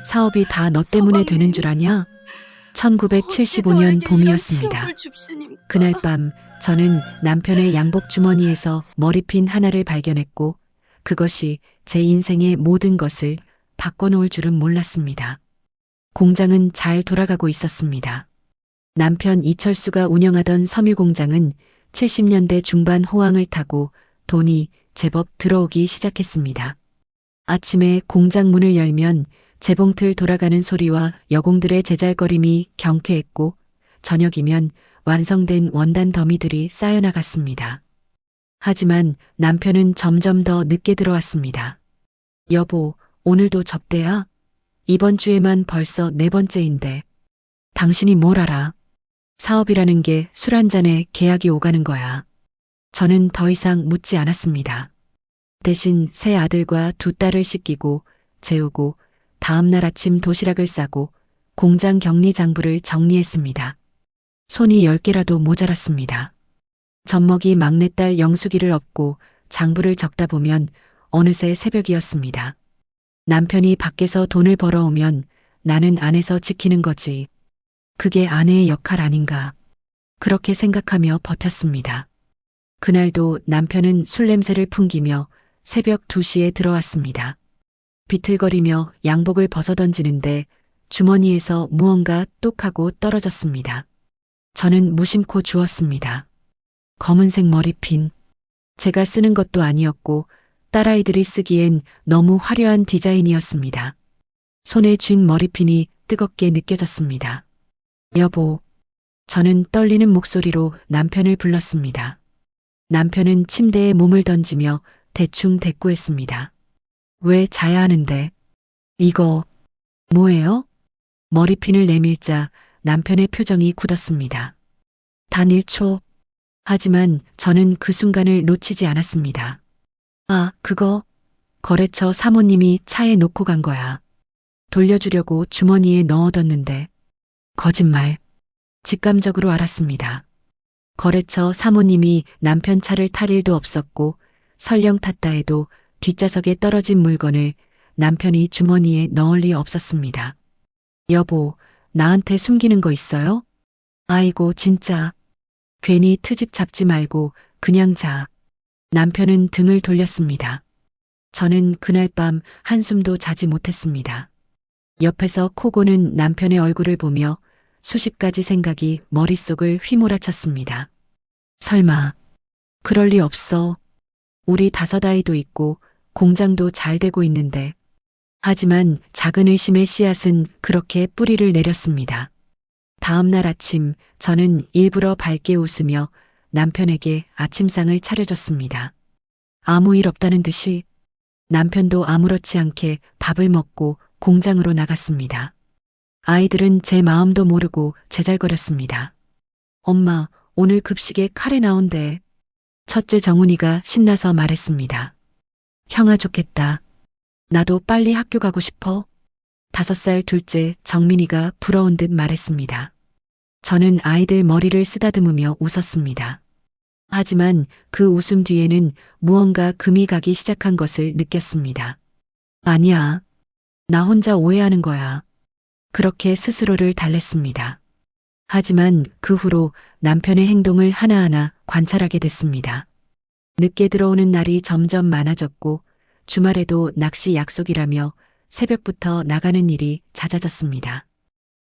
사업이 다 너 때문에 되는 줄 아냐? 1975년 봄이었습니다. 그날 밤 저는 남편의 양복 주머니에서 머리핀 하나를 발견했고 그것이 제 인생의 모든 것을 바꿔놓을 줄은 몰랐습니다. 공장은 잘 돌아가고 있었습니다. 남편 이철수가 운영하던 섬유 공장은 70년대 중반 호황을 타고 돈이 제법 들어오기 시작했습니다. 아침에 공장 문을 열면 재봉틀 돌아가는 소리와 여공들의 제잘거림이 경쾌했고 저녁이면 완성된 원단 더미들이 쌓여나갔습니다. 하지만 남편은 점점 더 늦게 들어왔습니다. 여보, 오늘도 접대야? 이번 주에만 벌써 4번째인데. 당신이 뭘 알아? 사업이라는 게 술 한 잔에 계약이 오가는 거야. 저는 더 이상 묻지 않았습니다. 대신 세 아들과 2딸을 씻기고 재우고 다음날 아침 도시락을 싸고 공장 격리 장부를 정리했습니다. 손이 10개라도 모자랐습니다. 젖먹이 막내딸 영숙이를 업고 장부를 적다 보면 어느새 새벽이었습니다. 남편이 밖에서 돈을 벌어오면 나는 안에서 지키는 거지. 그게 아내의 역할 아닌가. 그렇게 생각하며 버텼습니다. 그날도 남편은 술 냄새를 풍기며 새벽 2시에 들어왔습니다. 비틀거리며 양복을 벗어던지는데 주머니에서 무언가 똑하고 떨어졌습니다. 저는 무심코 주었습니다. 검은색 머리핀. 제가 쓰는 것도 아니었고 딸아이들이 쓰기엔 너무 화려한 디자인이었습니다. 손에 쥔 머리핀이 뜨겁게 느껴졌습니다. 여보. 저는 떨리는 목소리로 남편을 불렀습니다. 남편은 침대에 몸을 던지며 대충 대꾸했습니다. 왜 자야 하는데? 이거 뭐예요? 머리핀을 내밀자 남편의 표정이 굳었습니다. 단 1초. 하지만 저는 그 순간을 놓치지 않았습니다. 아, 그거 거래처 사모님이 차에 놓고 간 거야. 돌려주려고 주머니에 넣어뒀는데. 거짓말. 직감적으로 알았습니다. 거래처 사모님이 남편 차를 탈 일도 없었고 설령 탔다 해도 뒷좌석에 떨어진 물건을 남편이 주머니에 넣을 리 없었습니다. 여보, 나한테 숨기는 거 있어요? 아이고, 진짜. 괜히 트집 잡지 말고 그냥 자. 남편은 등을 돌렸습니다. 저는 그날 밤 한숨도 자지 못했습니다. 옆에서 코 고는 남편의 얼굴을 보며 수십 가지 생각이 머릿속을 휘몰아쳤습니다. 설마, 그럴 리 없어. 우리 5아이도 있고 공장도 잘 되고 있는데. 하지만 작은 의심의 씨앗은 그렇게 뿌리를 내렸습니다. 다음 날 아침 저는 일부러 밝게 웃으며 남편에게 아침상을 차려줬습니다. 아무 일 없다는 듯이 남편도 아무렇지 않게 밥을 먹고 공장으로 나갔습니다. 아이들은 제 마음도 모르고 제잘거렸습니다. 엄마, 오늘 급식에 카레 나온대. 첫째 정훈이가 신나서 말했습니다. 형아 좋겠다. 나도 빨리 학교 가고 싶어. 5살 둘째 정민이가 부러운 듯 말했습니다. 저는 아이들 머리를 쓰다듬으며 웃었습니다. 하지만 그 웃음 뒤에는 무언가 금이 가기 시작한 것을 느꼈습니다. 아니야. 나 혼자 오해하는 거야. 그렇게 스스로를 달랬습니다. 하지만 그 후로 남편의 행동을 하나하나 관찰하게 됐습니다. 늦게 들어오는 날이 점점 많아졌고 주말에도 낚시 약속이라며 새벽부터 나가는 일이 잦아졌습니다.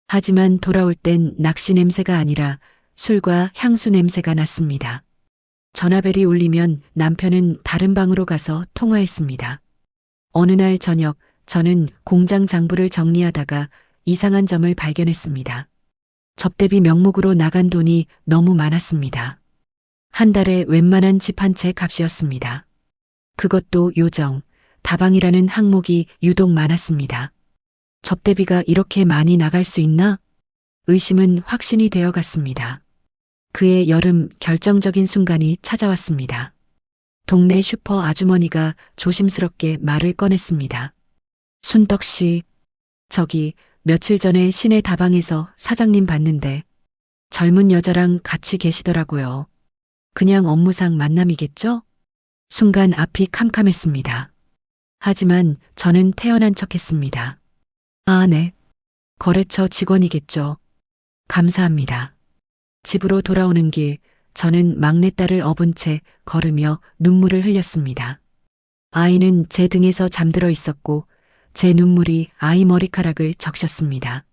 하지만 돌아올 땐 낚시 냄새가 아니라 술과 향수 냄새가 났습니다. 전화벨이 울리면 남편은 다른 방으로 가서 통화했습니다. 어느 날 저녁 저는 공장 장부를 정리하다가 이상한 점을 발견했습니다. 접대비 명목으로 나간 돈이 너무 많았습니다. 한 달에 웬만한 집 한 채 값이었습니다. 그것도 요정, 다방이라는 항목이 유독 많았습니다. 접대비가 이렇게 많이 나갈 수 있나? 의심은 확신이 되어 갔습니다. 그해 여름 결정적인 순간이 찾아왔습니다. 동네 슈퍼 아주머니가 조심스럽게 말을 꺼냈습니다. 순덕 씨, 저기 며칠 전에 시내 다방에서 사장님 봤는데 젊은 여자랑 같이 계시더라고요. 그냥 업무상 만남이겠죠? 순간 앞이 캄캄했습니다. 하지만 저는 태연한 척했습니다. 아, 네. 거래처 직원이겠죠. 감사합니다. 집으로 돌아오는 길, 저는 막내딸을 업은 채 걸으며 눈물을 흘렸습니다. 아이는 제 등에서 잠들어 있었고 제 눈물이 아이 머리카락을 적셨습니다.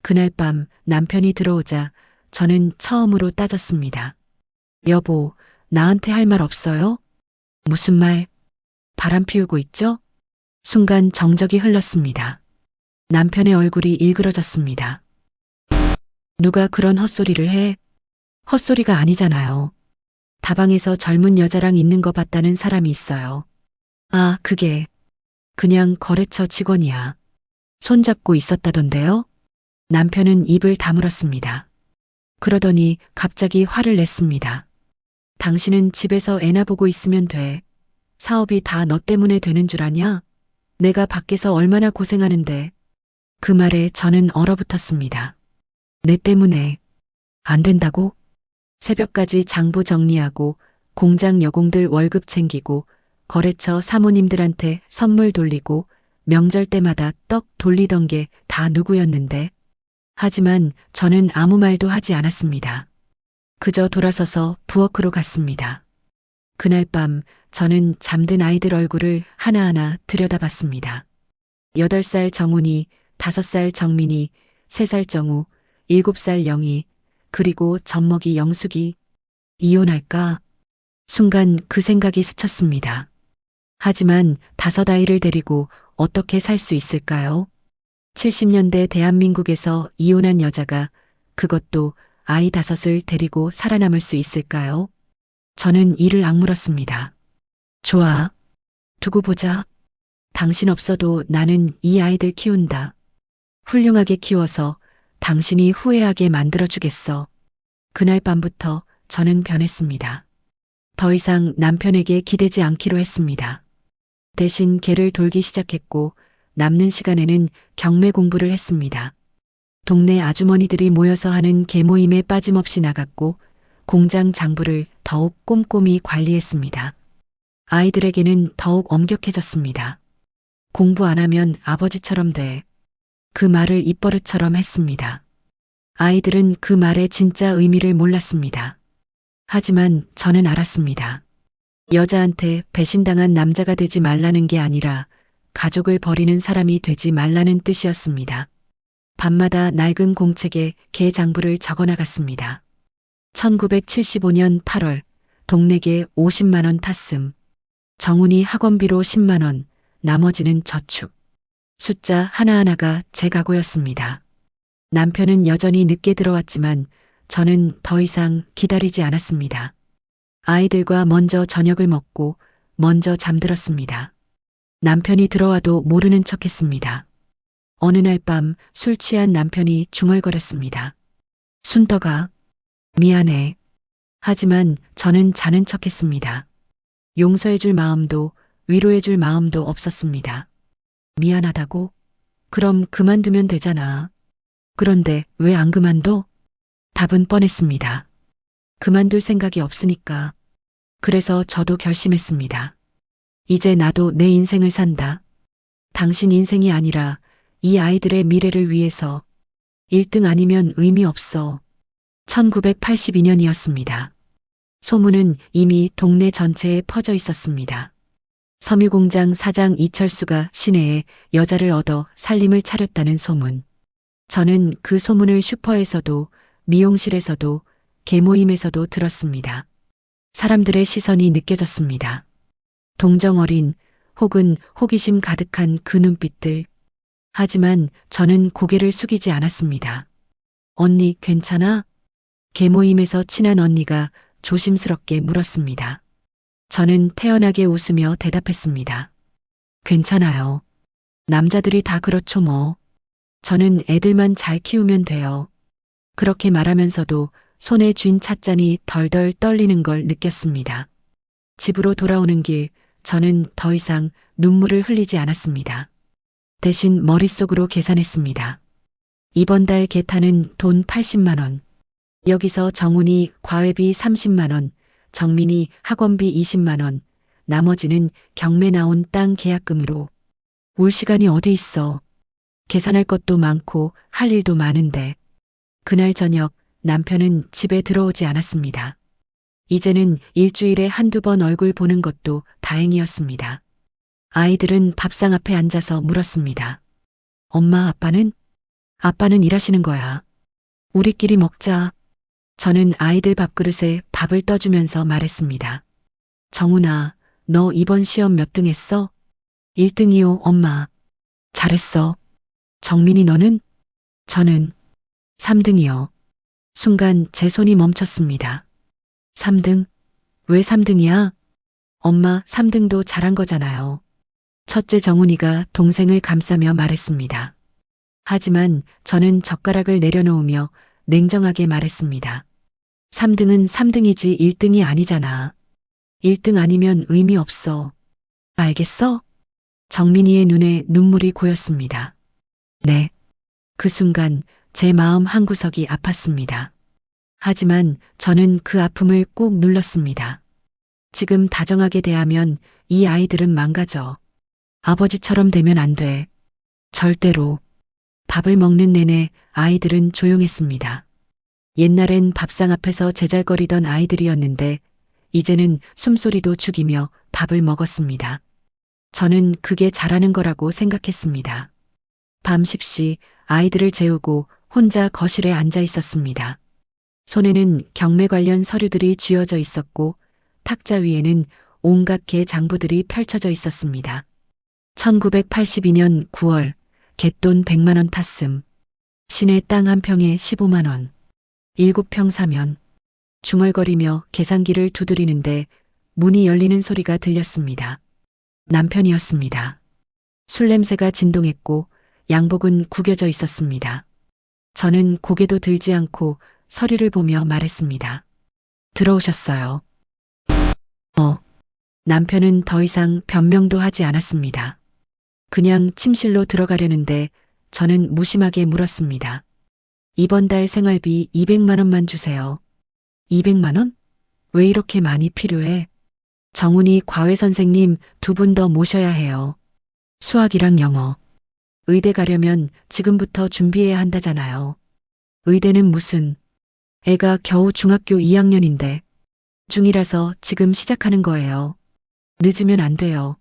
그날 밤 남편이 들어오자 저는 처음으로 따졌습니다. 여보, 나한테 할 말 없어요? 무슨 말? 바람 피우고 있죠? 순간 정적이 흘렀습니다. 남편의 얼굴이 일그러졌습니다. 누가 그런 헛소리를 해? 헛소리가 아니잖아요. 다방에서 젊은 여자랑 있는 거 봤다는 사람이 있어요. 아, 그게 그냥 거래처 직원이야. 손잡고 있었다던데요? 남편은 입을 다물었습니다. 그러더니 갑자기 화를 냈습니다. 당신은 집에서 애나 보고 있으면 돼. 사업이 다 너 때문에 되는 줄 아냐? 내가 밖에서 얼마나 고생하는데. 그 말에 저는 얼어붙었습니다. 내 때문에 안 된다고? 새벽까지 장부 정리하고 공장 여공들 월급 챙기고 거래처 사모님들한테 선물 돌리고 명절 때마다 떡 돌리던 게 다 누구였는데. 하지만 저는 아무 말도 하지 않았습니다. 그저 돌아서서 부엌으로 갔습니다. 그날 밤 저는 잠든 아이들 얼굴을 하나하나 들여다봤습니다. 8살 정훈이, 5살 정민이, 3살 정우, 7살 영희, 그리고 젖먹이 영숙이. 이혼할까? 순간 그 생각이 스쳤습니다. 하지만 5아이를 데리고 어떻게 살 수 있을까요? 70년대 대한민국에서 이혼한 여자가 그것도 아이 5을 데리고 살아남을 수 있을까요? 저는 이를 악물었습니다. 좋아. 두고 보자. 당신 없어도 나는 이 아이들 키운다. 훌륭하게 키워서 당신이 후회하게 만들어주겠어. 그날 밤부터 저는 변했습니다. 더 이상 남편에게 기대지 않기로 했습니다. 대신 개를 돌기 시작했고 남는 시간에는 경매 공부를 했습니다. 동네 아주머니들이 모여서 하는 개 모임에 빠짐없이 나갔고 공장 장부를 더욱 꼼꼼히 관리했습니다. 아이들에게는 더욱 엄격해졌습니다. 공부 안 하면 아버지처럼 돼. 그 말을 입버릇처럼 했습니다. 아이들은 그 말의 진짜 의미를 몰랐습니다. 하지만 저는 알았습니다. 여자한테 배신당한 남자가 되지 말라는 게 아니라 가족을 버리는 사람이 되지 말라는 뜻이었습니다. 밤마다 낡은 공책에 개 장부를 적어나갔습니다. 1975년 8월 동네개 50만 원 탔음. 정훈이 학원비로 10만 원, 나머지는 저축. 숫자 하나하나가 제 각오였습니다. 남편은 여전히 늦게 들어왔지만 저는 더 이상 기다리지 않았습니다. 아이들과 먼저 저녁을 먹고 먼저 잠들었습니다. 남편이 들어와도 모르는 척했습니다. 어느 날 밤 술 취한 남편이 중얼거렸습니다. 순덕아, 미안해. 하지만 저는 자는 척했습니다. 용서해줄 마음도 위로해줄 마음도 없었습니다. 미안하다고? 그럼 그만두면 되잖아. 그런데 왜 안 그만둬? 답은 뻔했습니다. 그만둘 생각이 없으니까. 그래서 저도 결심했습니다. 이제 나도 내 인생을 산다. 당신 인생이 아니라 이 아이들의 미래를 위해서. 1등 아니면 의미 없어. 1982년이었습니다. 소문은 이미 동네 전체에 퍼져 있었습니다. 섬유공장 사장 이철수가 시내에 여자를 얻어 살림을 차렸다는 소문. 저는 그 소문을 슈퍼에서도 미용실에서도 개모임에서도 들었습니다. 사람들의 시선이 느껴졌습니다. 동정 어린 혹은 호기심 가득한 그 눈빛들. 하지만 저는 고개를 숙이지 않았습니다. 언니 괜찮아? 개모임에서 친한 언니가 조심스럽게 물었습니다. 저는 태연하게 웃으며 대답했습니다. 괜찮아요. 남자들이 다 그렇죠 뭐. 저는 애들만 잘 키우면 돼요. 그렇게 말하면서도 손에 쥔 찻잔이 덜덜 떨리는 걸 느꼈습니다. 집으로 돌아오는 길, 저는 더 이상 눈물을 흘리지 않았습니다. 대신 머릿속으로 계산했습니다. 이번 달 계타는 돈 80만 원. 여기서 정훈이 과외비 30만 원, 정민이 학원비 20만 원, 나머지는 경매 나온 땅 계약금으로. 올 시간이 어디 있어. 계산할 것도 많고 할 일도 많은데 그날 저녁 남편은 집에 들어오지 않았습니다. 이제는 일주일에 한두 번 얼굴 보는 것도 다행이었습니다. 아이들은 밥상 앞에 앉아서 물었습니다. 엄마, 아빠는? 아빠는 일하시는 거야. 우리끼리 먹자. 저는 아이들 밥그릇에 밥을 떠주면서 말했습니다. 정훈아, 너 이번 시험 몇 등 했어? 1등이요, 엄마. 잘했어. 정민이 너는? 저는 3등이요. 순간 제 손이 멈췄습니다. 3등? 왜 3등이야? 엄마, 3등도 잘한 거잖아요. 첫째 정훈이가 동생을 감싸며 말했습니다. 하지만 저는 젓가락을 내려놓으며 냉정하게 말했습니다. 3등은 3등이지 1등이 아니잖아. 1등 아니면 의미 없어. 알겠어? 정민이의 눈에 눈물이 고였습니다. 네. 그 순간 제 마음 한구석이 아팠습니다. 하지만 저는 그 아픔을 꾹 눌렀습니다. 지금 다정하게 대하면 이 아이들은 망가져. 아버지처럼 되면 안 돼. 절대로. 밥을 먹는 내내 아이들은 조용했습니다. 옛날엔 밥상 앞에서 제잘거리던 아이들이었는데 이제는 숨소리도 죽이며 밥을 먹었습니다. 저는 그게 잘하는 거라고 생각했습니다. 밤 10시 아이들을 재우고 혼자 거실에 앉아 있었습니다. 손에는 경매 관련 서류들이 쥐어져 있었고 탁자 위에는 온갖 개 장부들이 펼쳐져 있었습니다. 1982년 9월 갯돈 100만 원 탔음. 시내 땅 한 평에 15만 원. 7평 사면. 중얼거리며 계산기를 두드리는데 문이 열리는 소리가 들렸습니다. 남편이었습니다. 술 냄새가 진동했고 양복은 구겨져 있었습니다. 저는 고개도 들지 않고 서류를 보며 말했습니다. 들어오셨어요. 남편은 더 이상 변명도 하지 않았습니다. 그냥 침실로 들어가려는데 저는 무심하게 물었습니다. 이번 달 생활비 200만 원만 주세요. 200만 원? 왜 이렇게 많이 필요해? 정훈이 과외 선생님 2분 더 모셔야 해요. 수학이랑 영어. 의대 가려면 지금부터 준비해야 한다잖아요. 의대는 무슨. 애가 겨우 중학교 2학년인데. 중1이라서 지금 시작하는 거예요. 늦으면 안 돼요.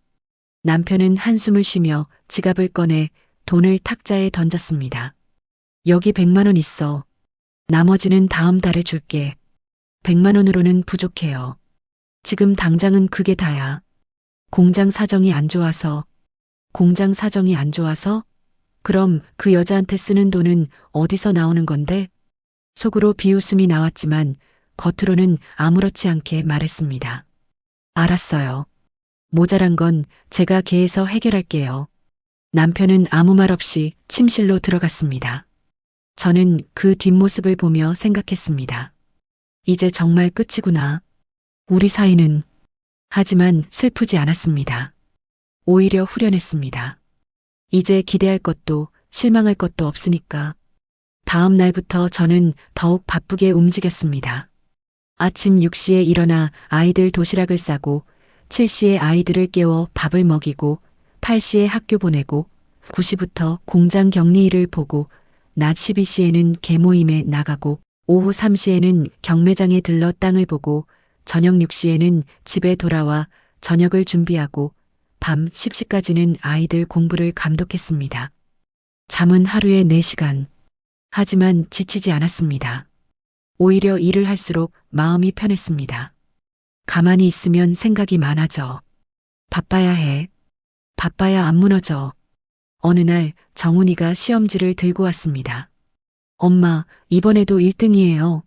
남편은 한숨을 쉬며 지갑을 꺼내 돈을 탁자에 던졌습니다. 여기 100만 원 있어. 나머지는 다음 달에 줄게. 100만 원으로는 부족해요. 지금 당장은 그게 다야. 공장 사정이 안 좋아서. 공장 사정이 안 좋아서? 그럼 그 여자한테 쓰는 돈은 어디서 나오는 건데? 속으로 비웃음이 나왔지만 겉으로는 아무렇지 않게 말했습니다. 알았어요. 모자란 건 제가 개에서 해결할게요. 남편은 아무 말 없이 침실로 들어갔습니다. 저는 그 뒷모습을 보며 생각했습니다. 이제 정말 끝이구나. 우리 사이는. 하지만 슬프지 않았습니다. 오히려 후련했습니다. 이제 기대할 것도 실망할 것도 없으니까. 다음 날부터 저는 더욱 바쁘게 움직였습니다. 아침 6시에 일어나 아이들 도시락을 싸고 7시에 아이들을 깨워 밥을 먹이고 8시에 학교 보내고 9시부터 공장 격리 일을 보고 낮 12시에는 개모임에 나가고 오후 3시에는 경매장에 들러 땅을 보고 저녁 6시에는 집에 돌아와 저녁을 준비하고 밤 10시까지는 아이들 공부를 감독했습니다. 잠은 하루에 4시간. 하지만 지치지 않았습니다. 오히려 일을 할수록 마음이 편했습니다. 가만히 있으면 생각이 많아져. 바빠야 해. 바빠야 안 무너져. 어느 날 정훈이가 시험지를 들고 왔습니다. 엄마, 이번에도 1등이에요.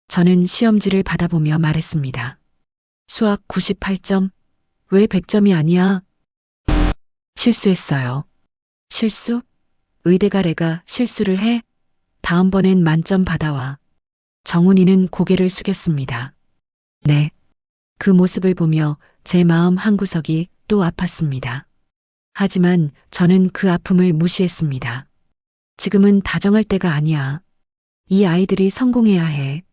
저는 시험지를 받아보며 말했습니다. 수학 98점? 왜 100점이 아니야? 실수했어요. 실수? 의대 갈 애가 실수를 해? 다음번엔 만점 받아와. 정훈이는 고개를 숙였습니다. 네. 그 모습을 보며 제 마음 한구석이 또 아팠습니다. 하지만 저는 그 아픔을 무시했습니다. 지금은 다정할 때가 아니야. 이 아이들이 성공해야 해.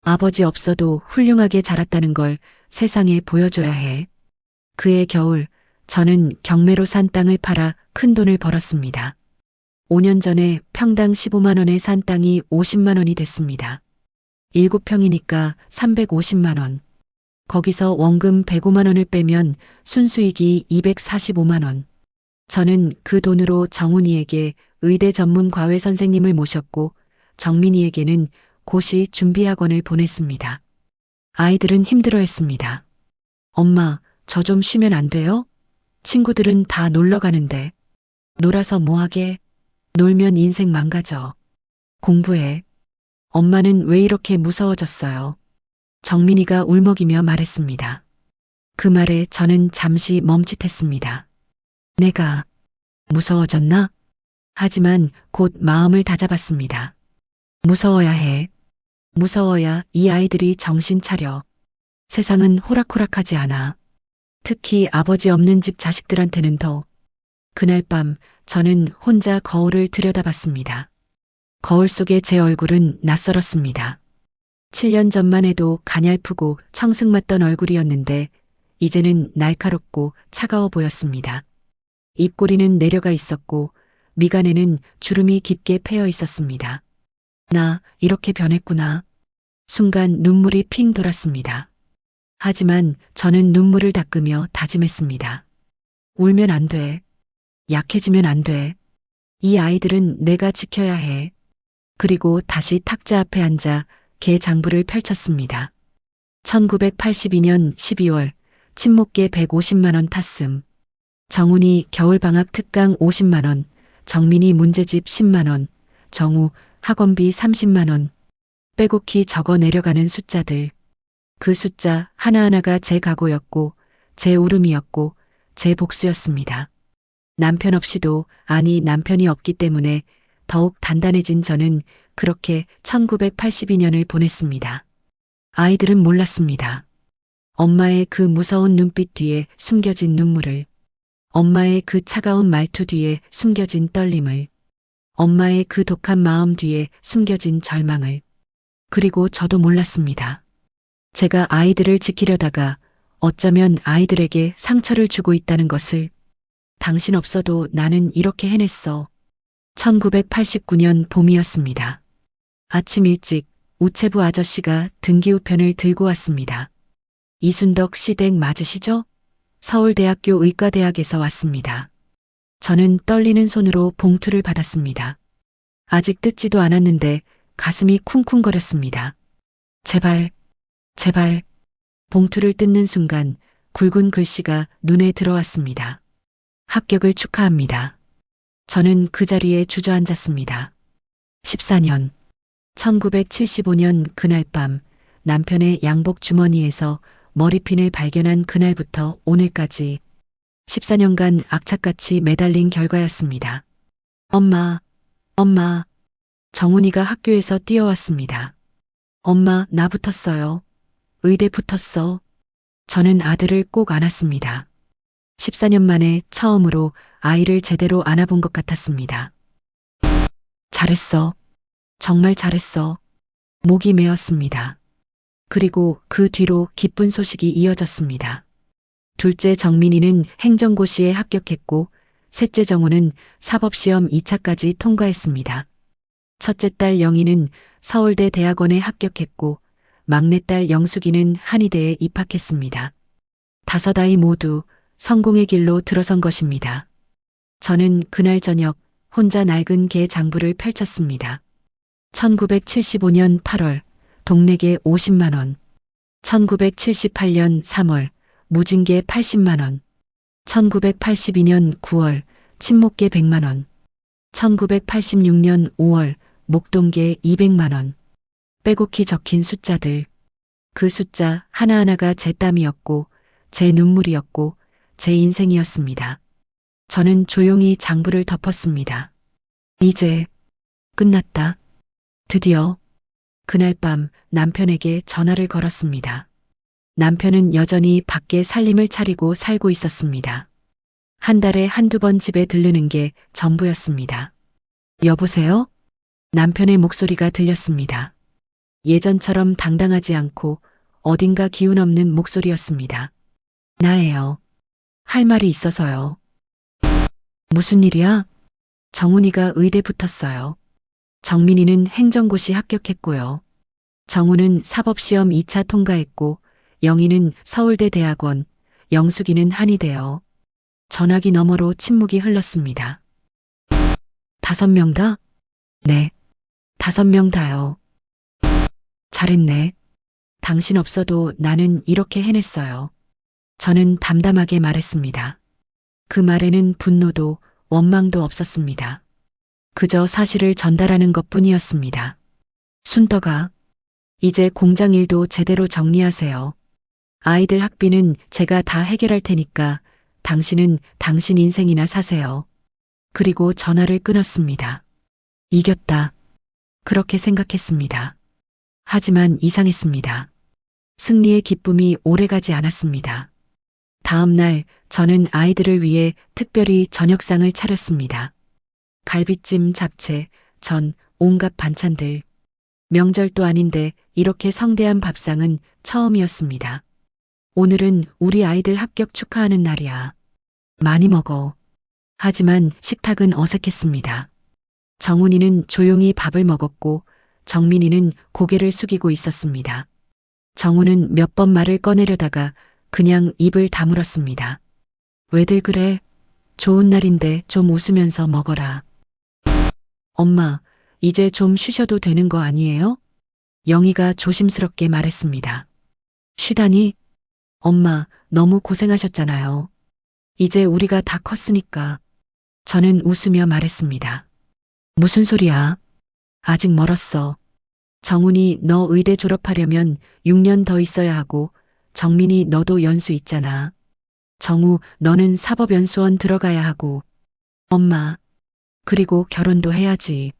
아버지 없어도 훌륭하게 자랐다는 걸 세상에 보여줘야 해. 그해 겨울 저는 경매로 산 땅을 팔아 큰 돈을 벌었습니다. 5년 전에 평당 15만 원에 산 땅이 50만 원이 됐습니다. 7평이니까 350만 원. 거기서 원금 105만 원을 빼면 순수익이 245만 원. 저는 그 돈으로 정훈이에게 의대 전문 과외 선생님을 모셨고 정민이에게는 고시 준비학원을 보냈습니다. 아이들은 힘들어했습니다. 엄마, 저 좀 쉬면 안 돼요? 친구들은 다 놀러 가는데. 놀아서 뭐하게? 놀면 인생 망가져. 공부해. 엄마는 왜 이렇게 무서워졌어요? 정민이가 울먹이며 말했습니다. 그 말에 저는 잠시 멈칫했습니다. 내가 무서워졌나? 하지만 곧 마음을 다잡았습니다. 무서워야 해. 무서워야 이 아이들이 정신 차려. 세상은 호락호락하지 않아. 특히 아버지 없는 집 자식들한테는 더. 그날 밤 저는 혼자 거울을 들여다봤습니다. 거울 속의 제 얼굴은 낯설었습니다. 7년 전만 해도 가냘프고 청승맞던 얼굴이었는데 이제는 날카롭고 차가워 보였습니다. 입꼬리는 내려가 있었고 미간에는 주름이 깊게 패여 있었습니다. 나 이렇게 변했구나. 순간 눈물이 핑 돌았습니다. 하지만 저는 눈물을 닦으며 다짐했습니다. 울면 안 돼. 약해지면 안 돼. 이 아이들은 내가 지켜야 해. 그리고 다시 탁자 앞에 앉아 개 장부를 펼쳤습니다. 1982년 12월 친목계 150만 원 탔음. 정훈이 겨울방학 특강 50만 원, 정민이 문제집 10만 원, 정우 학원비 30만 원. 빼곡히 적어 내려가는 숫자들. 그 숫자 하나하나가 제 각오였고 제 울음이었고 제 복수였습니다. 남편 없이도, 아니 남편이 없기 때문에 더욱 단단해진 저는 그렇게 1982년을 보냈습니다. 아이들은 몰랐습니다. 엄마의 그 무서운 눈빛 뒤에 숨겨진 눈물을, 엄마의 그 차가운 말투 뒤에 숨겨진 떨림을, 엄마의 그 독한 마음 뒤에 숨겨진 절망을. 그리고 저도 몰랐습니다. 제가 아이들을 지키려다가 어쩌면 아이들에게 상처를 주고 있다는 것을. 당신 없어도 나는 이렇게 해냈어. 1989년 봄이었습니다. 아침 일찍 우체부 아저씨가 등기우편을 들고 왔습니다. 이순덕 씨 댁 맞으시죠? 서울대학교 의과대학에서 왔습니다. 저는 떨리는 손으로 봉투를 받았습니다. 아직 뜯지도 않았는데 가슴이 쿵쿵거렸습니다. 제발, 제발. 봉투를 뜯는 순간 굵은 글씨가 눈에 들어왔습니다. 합격을 축하합니다. 저는 그 자리에 주저앉았습니다. 14년, 1975년 그날 밤 남편의 양복 주머니에서 머리핀을 발견한 그날부터 오늘까지 14년간 악착같이 매달린 결과였습니다. 엄마, 엄마. 정훈이가 학교에서 뛰어왔습니다. 엄마, 나 붙었어요. 의대 붙었어. 저는 아들을 꼭 안았습니다. 14년 만에 처음으로 아이를 제대로 안아본 것 같았습니다. 잘했어. 정말 잘했어. 목이 메었습니다. 그리고 그 뒤로 기쁜 소식이 이어졌습니다. 둘째 정민이는 행정고시에 합격했고 셋째 정우는 사법시험 2차까지 통과했습니다. 첫째 딸 영희는 서울대 대학원에 합격했고 막내딸 영숙이는 한의대에 입학했습니다. 5아이 모두 성공의 길로 들어선 것입니다. 저는 그날 저녁 혼자 낡은 개 장부를 펼쳤습니다. 1975년 8월 동네개 50만 원, 1978년 3월 무진개 80만 원, 1982년 9월 친목개 100만 원, 1986년 5월 목동개 200만 원. 빼곡히 적힌 숫자들. 그 숫자 하나하나가 제 땀이었고 제 눈물이었고 제 인생이었습니다. 저는 조용히 장부를 덮었습니다. 이제 끝났다. 드디어. 그날 밤 남편에게 전화를 걸었습니다. 남편은 여전히 밖에 살림을 차리고 살고 있었습니다. 한 달에 한두 번 집에 들르는 게 전부였습니다. 여보세요? 남편의 목소리가 들렸습니다. 예전처럼 당당하지 않고 어딘가 기운 없는 목소리였습니다. 나예요. 할 말이 있어서요. 무슨 일이야? 정훈이가 의대 붙었어요. 정민이는 행정고시 합격했고요. 정우는 사법시험 2차 통과했고 영희는 서울대 대학원, 영숙이는 한의대요. 전화기 너머로 침묵이 흘렀습니다. 5명 다? 네. 5명 다요. 잘했네. 당신 없어도 나는 이렇게 해냈어요. 저는 담담하게 말했습니다. 그 말에는 분노도 원망도 없었습니다. 그저 사실을 전달하는 것뿐이었습니다. 순덕아, 이제 공장 일도 제대로 정리하세요. 아이들 학비는 제가 다 해결할 테니까 당신은 당신 인생이나 사세요. 그리고 전화를 끊었습니다. 이겼다. 그렇게 생각했습니다. 하지만 이상했습니다. 승리의 기쁨이 오래가지 않았습니다. 다음 날 저는 아이들을 위해 특별히 저녁상을 차렸습니다. 갈비찜, 잡채, 전, 온갖 반찬들. 명절도 아닌데 이렇게 성대한 밥상은 처음이었습니다. 오늘은 우리 아이들 합격 축하하는 날이야. 많이 먹어. 하지만 식탁은 어색했습니다. 정훈이는 조용히 밥을 먹었고 정민이는 고개를 숙이고 있었습니다. 정훈은 몇 번 말을 꺼내려다가 그냥 입을 다물었습니다. 왜들 그래? 좋은 날인데 좀 웃으면서 먹어라. 엄마, 이제 좀 쉬셔도 되는 거 아니에요? 영희가 조심스럽게 말했습니다. 쉬다니? 엄마, 너무 고생하셨잖아요. 이제 우리가 다 컸으니까. 저는 웃으며 말했습니다. 무슨 소리야? 아직 멀었어. 정훈이 너 의대 졸업하려면 6년 더 있어야 하고 정민이 너도 연수 있잖아. 정우 너는 사법연수원 들어가야 하고. 엄마, 그리고 결혼도 해야지.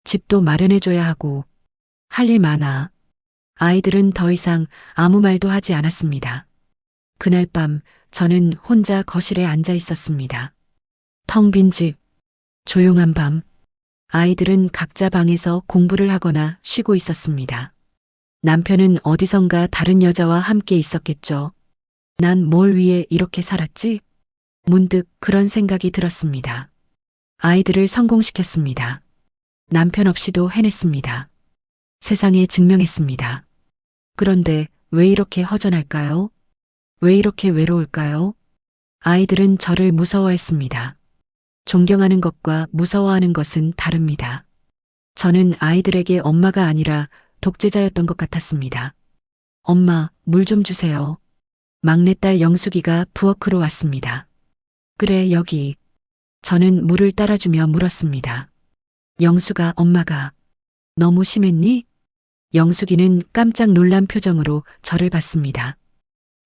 집도 마련해줘야 하고. 할 일 많아. 아이들은 더 이상 아무 말도 하지 않았습니다. 그날 밤 저는 혼자 거실에 앉아 있었습니다. 텅 빈 집, 조용한 밤. 아이들은 각자 방에서 공부를 하거나 쉬고 있었습니다. 남편은 어디선가 다른 여자와 함께 있었겠죠. 난 뭘 위해 이렇게 살았지? 문득 그런 생각이 들었습니다. 아이들을 성공시켰습니다. 남편 없이도 해냈습니다. 세상에 증명했습니다. 그런데 왜 이렇게 허전할까요? 왜 이렇게 외로울까요? 아이들은 저를 무서워했습니다. 존경하는 것과 무서워하는 것은 다릅니다. 저는 아이들에게 엄마가 아니라 독재자였던 것 같았습니다. 엄마, 물 좀 주세요. 막내딸 영숙이가 부엌으로 왔습니다. 그래, 여기. 저는 물을 따라주며 물었습니다. 영숙아, 엄마가 너무 심했니? 영숙이는 깜짝 놀란 표정으로 저를 봤습니다.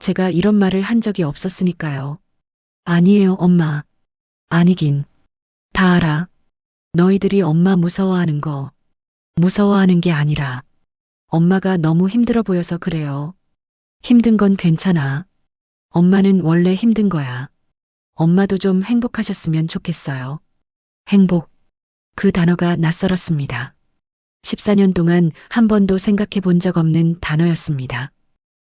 제가 이런 말을 한 적이 없었으니까요. 아니에요, 엄마. 아니긴. 다 알아. 너희들이 엄마 무서워하는 거. 무서워하는 게 아니라 엄마가 너무 힘들어 보여서 그래요. 힘든 건 괜찮아. 엄마는 원래 힘든 거야. 엄마도 좀 행복하셨으면 좋겠어요. 행복. 그 단어가 낯설었습니다. 14년 동안 한 번도 생각해 본 적 없는 단어였습니다.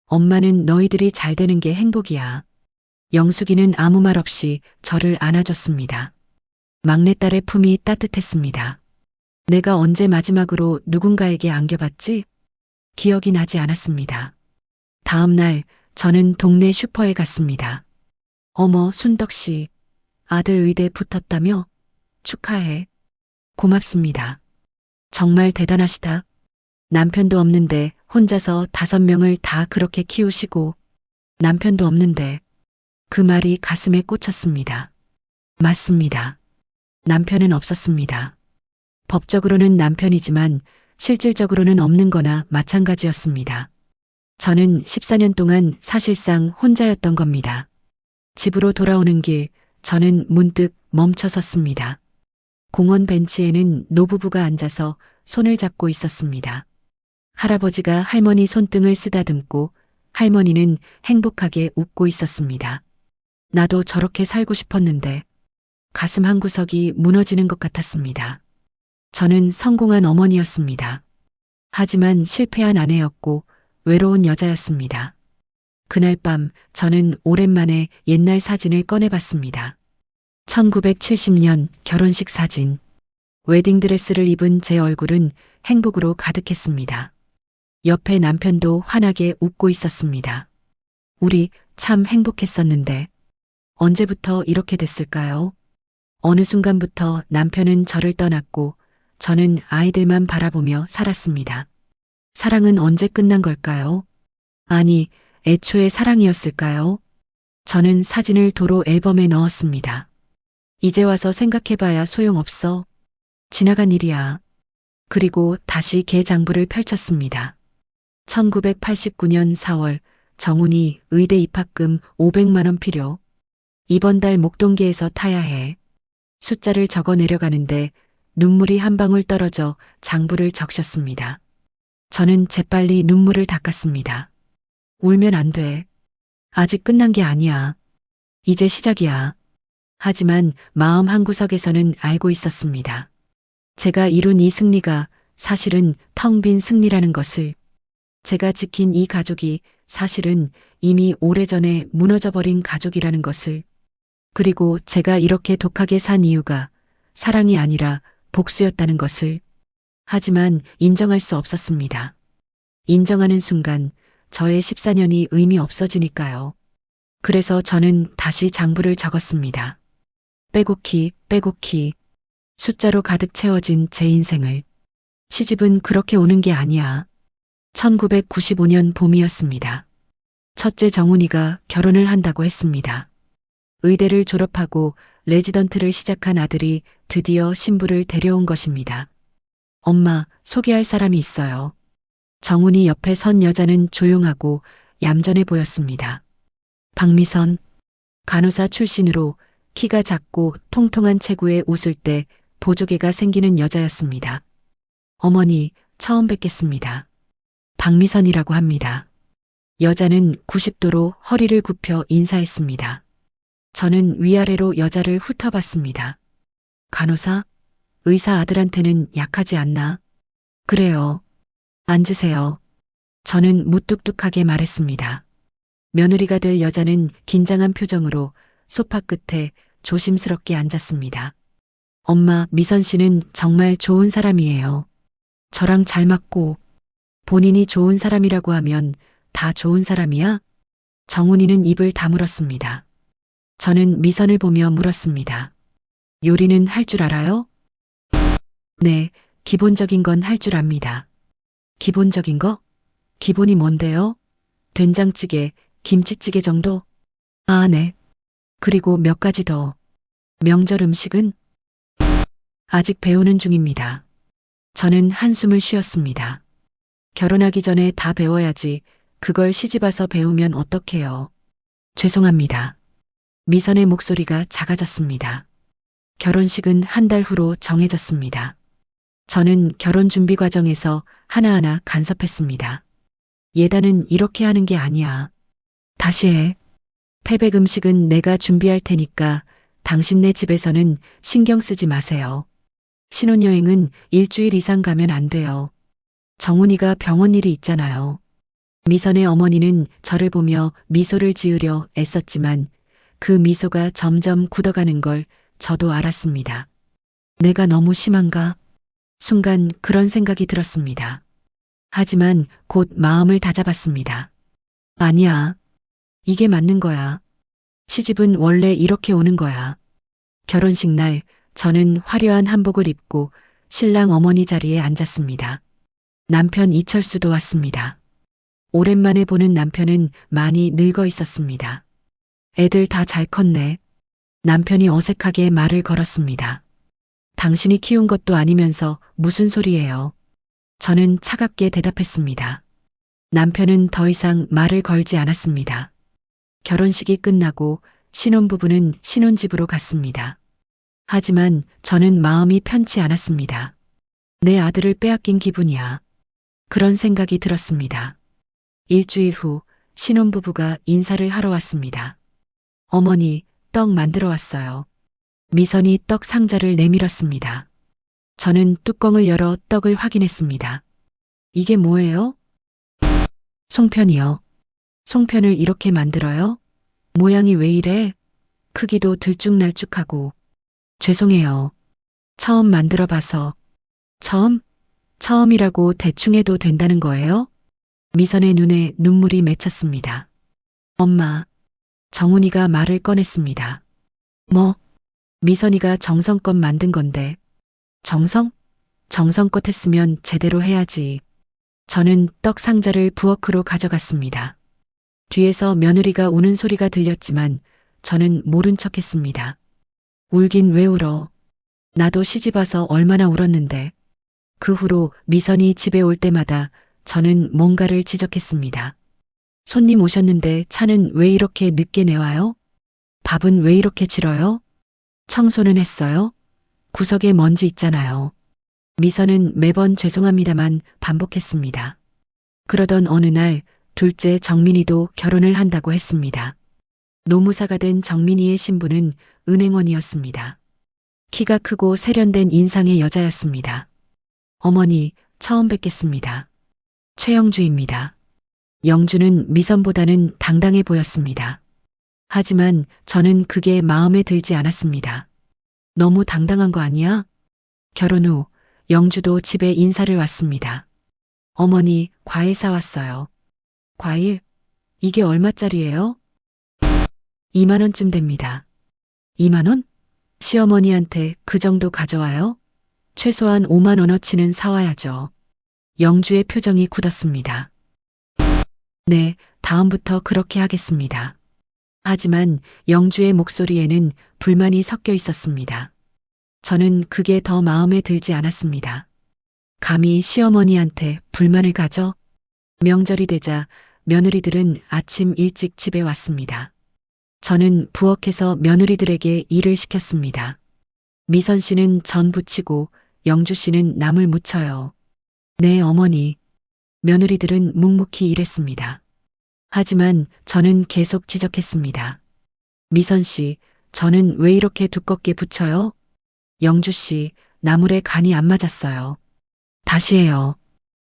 엄마는 너희들이 잘 되는 게 행복이야. 영숙이는 아무 말 없이 저를 안아줬습니다. 막내딸의 품이 따뜻했습니다. 내가 언제 마지막으로 누군가에게 안겨봤지? 기억이 나지 않았습니다. 다음 날 저는 동네 슈퍼에 갔습니다. 어머, 순덕 씨. 아들 의대 붙었다며? 축하해. 고맙습니다. 정말 대단하시다. 남편도 없는데 혼자서 5명을 다 그렇게 키우시고. 남편도 없는데. 그 말이 가슴에 꽂혔습니다. 맞습니다. 남편은 없었습니다. 법적으로는 남편이지만 실질적으로는 없는 거나 마찬가지였습니다. 저는 14년 동안 사실상 혼자였던 겁니다. 집으로 돌아오는 길, 저는 문득 멈춰 섰습니다. 공원 벤치에는 노부부가 앉아서 손을 잡고 있었습니다. 할아버지가 할머니 손등을 쓰다듬고 할머니는 행복하게 웃고 있었습니다. 나도 저렇게 살고 싶었는데 가슴 한구석이 무너지는 것 같았습니다. 저는 성공한 어머니였습니다. 하지만 실패한 아내였고 외로운 여자였습니다. 그날 밤 저는 오랜만에 옛날 사진을 꺼내봤습니다. 1970년 결혼식 사진. 웨딩드레스를 입은 제 얼굴은 행복으로 가득했습니다. 옆에 남편도 환하게 웃고 있었습니다. 우리 참 행복했었는데 언제부터 이렇게 됐을까요? 어느 순간부터 남편은 저를 떠났고 저는 아이들만 바라보며 살았습니다. 사랑은 언제 끝난 걸까요? 아니, 애초에 사랑이었을까요? 저는 사진을 도로 앨범에 넣었습니다. 이제 와서 생각해봐야 소용없어. 지나간 일이야. 그리고 다시 계장부를 펼쳤습니다. 1989년 4월 정훈이 의대 입학금 500만 원 필요. 이번 달 목동계에서 타야 해. 숫자를 적어 내려가는데 눈물이 한 방울 떨어져 장부를 적셨습니다. 저는 재빨리 눈물을 닦았습니다. 울면 안 돼. 아직 끝난 게 아니야. 이제 시작이야. 하지만 마음 한구석에서는 알고 있었습니다. 제가 이룬 이 승리가 사실은 텅 빈 승리라는 것을, 제가 지킨 이 가족이 사실은 이미 오래전에 무너져버린 가족이라는 것을, 그리고 제가 이렇게 독하게 산 이유가 사랑이 아니라 복수였다는 것을, 하지만 인정할 수 없었습니다. 인정하는 순간 저의 14년이 의미 없어지니까요. 그래서 저는 다시 장부를 적었습니다. 빼곡히 빼곡히 숫자로 가득 채워진 제 인생을. 시집은 그렇게 오는 게 아니야. 1995년 봄이었습니다. 첫째 정훈이가 결혼을 한다고 했습니다. 의대를 졸업하고 레지던트를 시작한 아들이 드디어 신부를 데려온 것입니다. 엄마, 소개할 사람이 있어요. 정훈이 옆에 선 여자는 조용하고 얌전해 보였습니다. 박미선, 간호사 출신으로 키가 작고 통통한 체구에 웃을 때 보조개가 생기는 여자였습니다. 어머니, 처음 뵙겠습니다. 박미선이라고 합니다. 여자는 90도로 허리를 굽혀 인사했습니다. 저는 위아래로 여자를 훑어봤습니다. 간호사? 의사 아들한테는 약하지 않나? 그래요. 앉으세요. 저는 무뚝뚝하게 말했습니다. 며느리가 될 여자는 긴장한 표정으로 소파 끝에 조심스럽게 앉았습니다. 엄마, 미선 씨는 정말 좋은 사람이에요. 저랑 잘 맞고, 본인이 좋은 사람이라고 하면 다 좋은 사람이야? 정훈이는 입을 다물었습니다. 저는 미선을 보며 물었습니다. 요리는 할 줄 알아요? 네, 기본적인 건 할 줄 압니다. 기본적인 거? 기본이 뭔데요? 된장찌개, 김치찌개 정도? 아, 네. 그리고 몇 가지 더. 명절 음식은? 아직 배우는 중입니다. 저는 한숨을 쉬었습니다. 결혼하기 전에 다 배워야지 그걸 시집와서 배우면 어떡해요. 죄송합니다. 미선의 목소리가 작아졌습니다. 결혼식은 한 달 후로 정해졌습니다. 저는 결혼 준비 과정에서 하나하나 간섭했습니다. 예단은 이렇게 하는 게 아니야. 다시 해. 패백 음식은 내가 준비할 테니까 당신네 집에서는 신경 쓰지 마세요. 신혼여행은 일주일 이상 가면 안 돼요. 정훈이가 병원 일이 있잖아요. 미선의 어머니는 저를 보며 미소를 지으려 애썼지만 그 미소가 점점 굳어가는 걸 저도 알았습니다. 내가 너무 심한가? 순간 그런 생각이 들었습니다. 하지만 곧 마음을 다잡았습니다. 아니야. 이게 맞는 거야. 시집은 원래 이렇게 오는 거야. 결혼식 날 저는 화려한 한복을 입고 신랑 어머니 자리에 앉았습니다. 남편 이철수도 왔습니다. 오랜만에 보는 남편은 많이 늙어 있었습니다. 애들 다 잘 컸네. 남편이 어색하게 말을 걸었습니다. 당신이 키운 것도 아니면서 무슨 소리예요? 저는 차갑게 대답했습니다. 남편은 더 이상 말을 걸지 않았습니다. 결혼식이 끝나고 신혼부부는 신혼집으로 갔습니다. 하지만 저는 마음이 편치 않았습니다. 내 아들을 빼앗긴 기분이야. 그런 생각이 들었습니다. 일주일 후 신혼부부가 인사를 하러 왔습니다. 어머니, 떡 만들어 왔어요. 미선이 떡 상자를 내밀었습니다. 저는 뚜껑을 열어 떡을 확인했습니다. 이게 뭐예요? 송편이요. 송편을 이렇게 만들어요? 모양이 왜 이래? 크기도 들쭉날쭉하고. 죄송해요. 처음 만들어 봐서. 처음이라고 대충 해도 된다는 거예요? 미선의 눈에 눈물이 맺혔습니다. 엄마, 정훈이가 말을 꺼냈습니다. 뭐? 미선이가 정성껏 만든 건데. 정성? 정성껏 했으면 제대로 해야지. 저는 떡 상자를 부엌으로 가져갔습니다. 뒤에서 며느리가 우는 소리가 들렸지만 저는 모른 척 했습니다. 울긴 왜 울어? 나도 시집 와서 얼마나 울었는데. 그 후로 미선이 집에 올 때마다 저는 뭔가를 지적했습니다. 손님 오셨는데 차는 왜 이렇게 늦게 내와요? 밥은 왜 이렇게 질어요? 청소는 했어요? 구석에 먼지 있잖아요. 미선은 매번 죄송합니다만 반복했습니다. 그러던 어느 날 둘째 정민이도 결혼을 한다고 했습니다. 노무사가 된 정민이의 신부는 은행원이었습니다. 키가 크고 세련된 인상의 여자였습니다. 어머니, 처음 뵙겠습니다. 최영주입니다. 영주는 미선보다는 당당해 보였습니다. 하지만 저는 그게 마음에 들지 않았습니다. 너무 당당한 거 아니야? 결혼 후 영주도 집에 인사를 왔습니다. 어머니, 과일 사왔어요. 과일? 이게 얼마짜리예요? 2만 원쯤 됩니다. 2만 원? 시어머니한테 그 정도 가져와요? 최소한 5만 원어치는 사와야죠. 영주의 표정이 굳었습니다. 네, 다음부터 그렇게 하겠습니다. 하지만 영주의 목소리에는 불만이 섞여 있었습니다. 저는 그게 더 마음에 들지 않았습니다. 감히 시어머니한테 불만을 가져? 명절이 되자 며느리들은 아침 일찍 집에 왔습니다. 저는 부엌에서 며느리들에게 일을 시켰습니다. 미선 씨는 전 부치고 영주 씨는 나물 무쳐요. 네, 어머니. 며느리들은 묵묵히 일했습니다. 하지만 저는 계속 지적했습니다. 미선 씨, 저는 왜 이렇게 두껍게 부쳐요? 영주 씨, 나물에 간이 안 맞았어요. 다시 해요.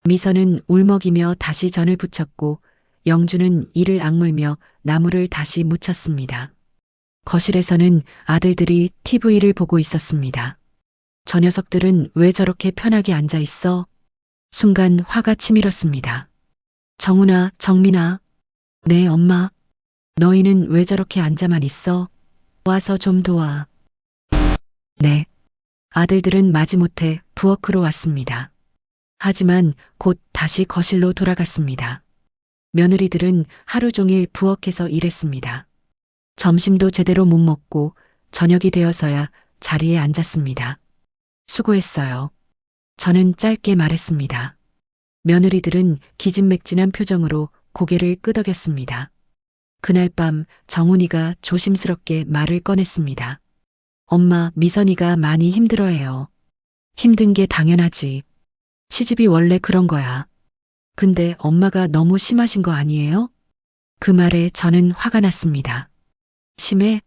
미선은 울먹이며 다시 전을 부쳤고 영주는 이를 악물며 나물을 다시 묻혔습니다. 거실에서는 아들들이 TV를 보고 있었습니다. 저 녀석들은 왜 저렇게 편하게 앉아 있어? 순간 화가 치밀었습니다. 정훈아, 정민아. 네, 엄마. 너희는 왜 저렇게 앉아만 있어? 와서 좀 도와. 네. 아들들은 마지못해 부엌으로 왔습니다. 하지만 곧 다시 거실로 돌아갔습니다. 며느리들은 하루 종일 부엌에서 일했습니다. 점심도 제대로 못 먹고 저녁이 되어서야 자리에 앉았습니다. 수고했어요. 저는 짧게 말했습니다. 며느리들은 기진맥진한 표정으로 고개를 끄덕였습니다. 그날 밤 정훈이가 조심스럽게 말을 꺼냈습니다. 엄마, 미선이가 많이 힘들어해요. 힘든 게 당연하지. 시집이 원래 그런 거야. 근데 엄마가 너무 심하신 거 아니에요? 그 말에 저는 화가 났습니다. 심해?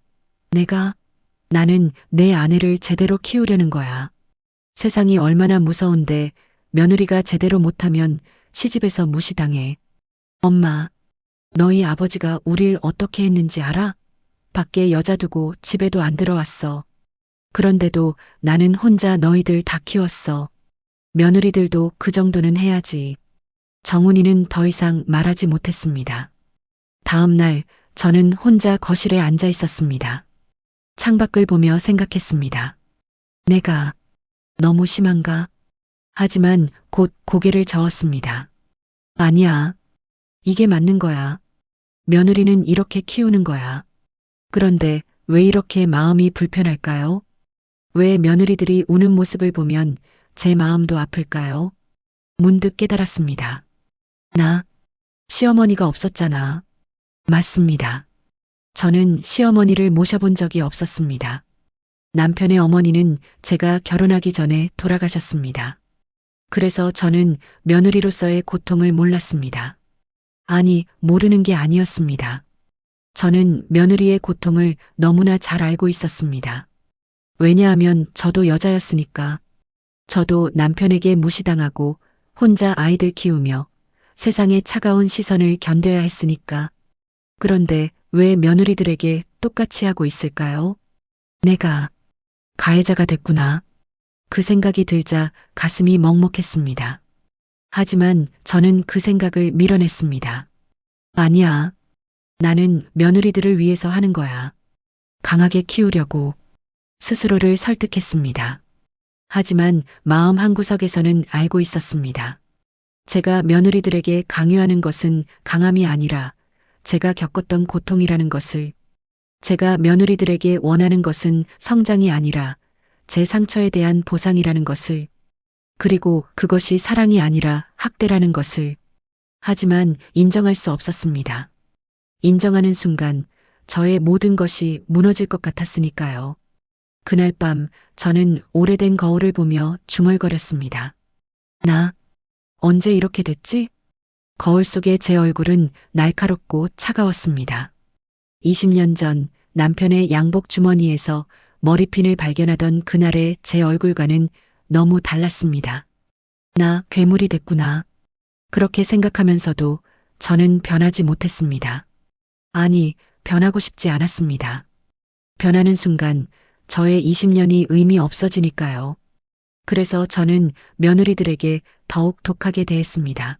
나는 내 아내를 제대로 키우려는 거야. 세상이 얼마나 무서운데 며느리가 제대로 못하면 시집에서 무시당해. 엄마, 너희 아버지가 우릴 어떻게 했는지 알아? 밖에 여자 두고 집에도 안 들어왔어. 그런데도 나는 혼자 너희들 다 키웠어. 며느리들도 그 정도는 해야지. 정훈이는 더 이상 말하지 못했습니다. 다음 날 저는 혼자 거실에 앉아 있었습니다. 창밖을 보며 생각했습니다. 내가 너무 심한가? 하지만 곧 고개를 저었습니다. 아니야. 이게 맞는 거야. 며느리는 이렇게 키우는 거야. 그런데 왜 이렇게 마음이 불편할까요? 왜 며느리들이 우는 모습을 보면 제 마음도 아플까요? 문득 깨달았습니다. 나 시어머니가 없었잖아. 맞습니다. 저는 시어머니를 모셔본 적이 없었습니다. 남편의 어머니는 제가 결혼하기 전에 돌아가셨습니다. 그래서 저는 며느리로서의 고통을 몰랐습니다. 아니, 모르는 게 아니었습니다. 저는 며느리의 고통을 너무나 잘 알고 있었습니다. 왜냐하면 저도 여자였으니까. 저도 남편에게 무시당하고 혼자 아이들 키우며 세상의 차가운 시선을 견뎌야 했으니까. 그런데 왜 며느리들에게 똑같이 하고 있을까요? 내가 가해자가 됐구나. 그 생각이 들자 가슴이 먹먹했습니다. 하지만 저는 그 생각을 밀어냈습니다. 아니야. 나는 며느리들을 위해서 하는 거야. 강하게 키우려고 스스로를 설득했습니다. 하지만 마음 한구석에서는 알고 있었습니다. 제가 며느리들에게 강요하는 것은 강함이 아니라 제가 겪었던 고통이라는 것을, 제가 며느리들에게 원하는 것은 성장이 아니라 제 상처에 대한 보상이라는 것을, 그리고 그것이 사랑이 아니라 학대라는 것을, 하지만 인정할 수 없었습니다. 인정하는 순간 저의 모든 것이 무너질 것 같았으니까요. 그날 밤 저는 오래된 거울을 보며 중얼거렸습니다. 나 언제 이렇게 됐지? 거울 속의 제 얼굴은 날카롭고 차가웠습니다. 20년 전 남편의 양복 주머니에서 머리핀을 발견하던 그날의 제 얼굴과는 너무 달랐습니다. 나 괴물이 됐구나. 그렇게 생각하면서도 저는 변하지 못했습니다. 아니, 변하고 싶지 않았습니다. 변하는 순간 저의 20년이 의미 없어지니까요. 그래서 저는 며느리들에게 더욱 독하게 대했습니다.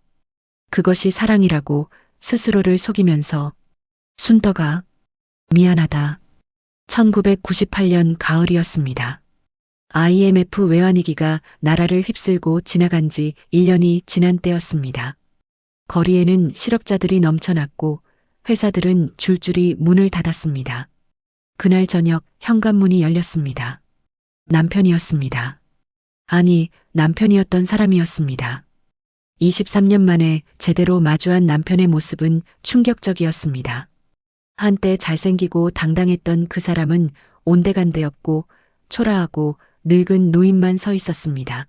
그것이 사랑이라고 스스로를 속이면서. 순덕아, 미안하다. 1998년 가을이었습니다. IMF 외환위기가 나라를 휩쓸고 지나간 지 1년이 지난 때였습니다. 거리에는 실업자들이 넘쳐났고 회사들은 줄줄이 문을 닫았습니다. 그날 저녁 현관문이 열렸습니다. 남편이었습니다. 아니, 남편이었던 사람이었습니다. 23년 만에 제대로 마주한 남편의 모습은 충격적이었습니다. 한때 잘생기고 당당했던 그 사람은 온데간데없고 초라하고 늙은 노인만 서 있었습니다.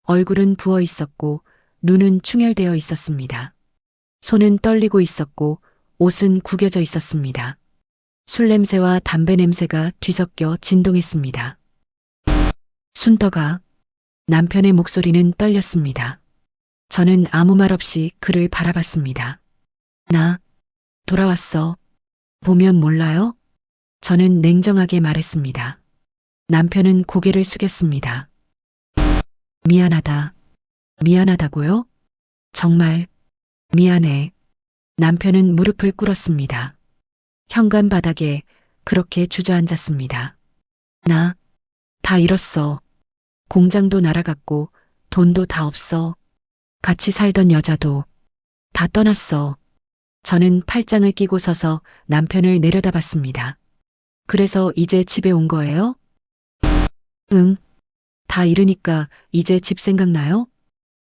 얼굴은 부어 있었고 눈은 충혈되어 있었습니다. 손은 떨리고 있었고 옷은 구겨져 있었습니다. 술 냄새와 담배 냄새가 뒤섞여 진동했습니다. 순덕아, 남편의 목소리는 떨렸습니다. 저는 아무 말 없이 그를 바라봤습니다. 나 돌아왔어. 보면 몰라요? 저는 냉정하게 말했습니다. 남편은 고개를 숙였습니다. 미안하다. 미안하다고요? 정말 미안해. 남편은 무릎을 꿇었습니다. 현관 바닥에 그렇게 주저앉았습니다. 나 다 잃었어. 공장도 날아갔고 돈도 다 없어. 같이 살던 여자도 다 떠났어. 저는 팔짱을 끼고 서서 남편을 내려다봤습니다. 그래서 이제 집에 온 거예요? 응. 다 잃으니까 이제 집 생각나요?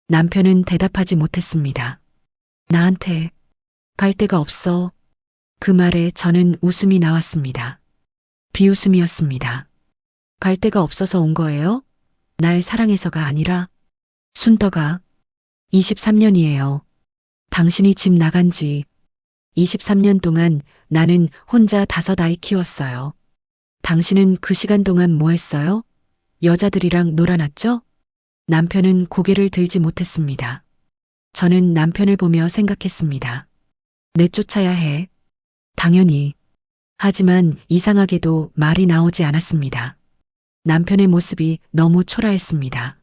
남편은 대답하지 못했습니다. 나한테 갈 데가 없어. 그 말에 저는 웃음이 나왔습니다. 비웃음이었습니다. 갈 데가 없어서 온 거예요? 날 사랑해서가 아니라. 순덕아, 23년이에요. 당신이 집 나간 지 23년 동안 나는 혼자 5아이 키웠어요. 당신은 그 시간 동안 뭐 했어요? 여자들이랑 놀아났죠? 남편은 고개를 들지 못했습니다. 저는 남편을 보며 생각했습니다. 내쫓아야 해. 당연히. 하지만 이상하게도 말이 나오지 않았습니다. 남편의 모습이 너무 초라했습니다.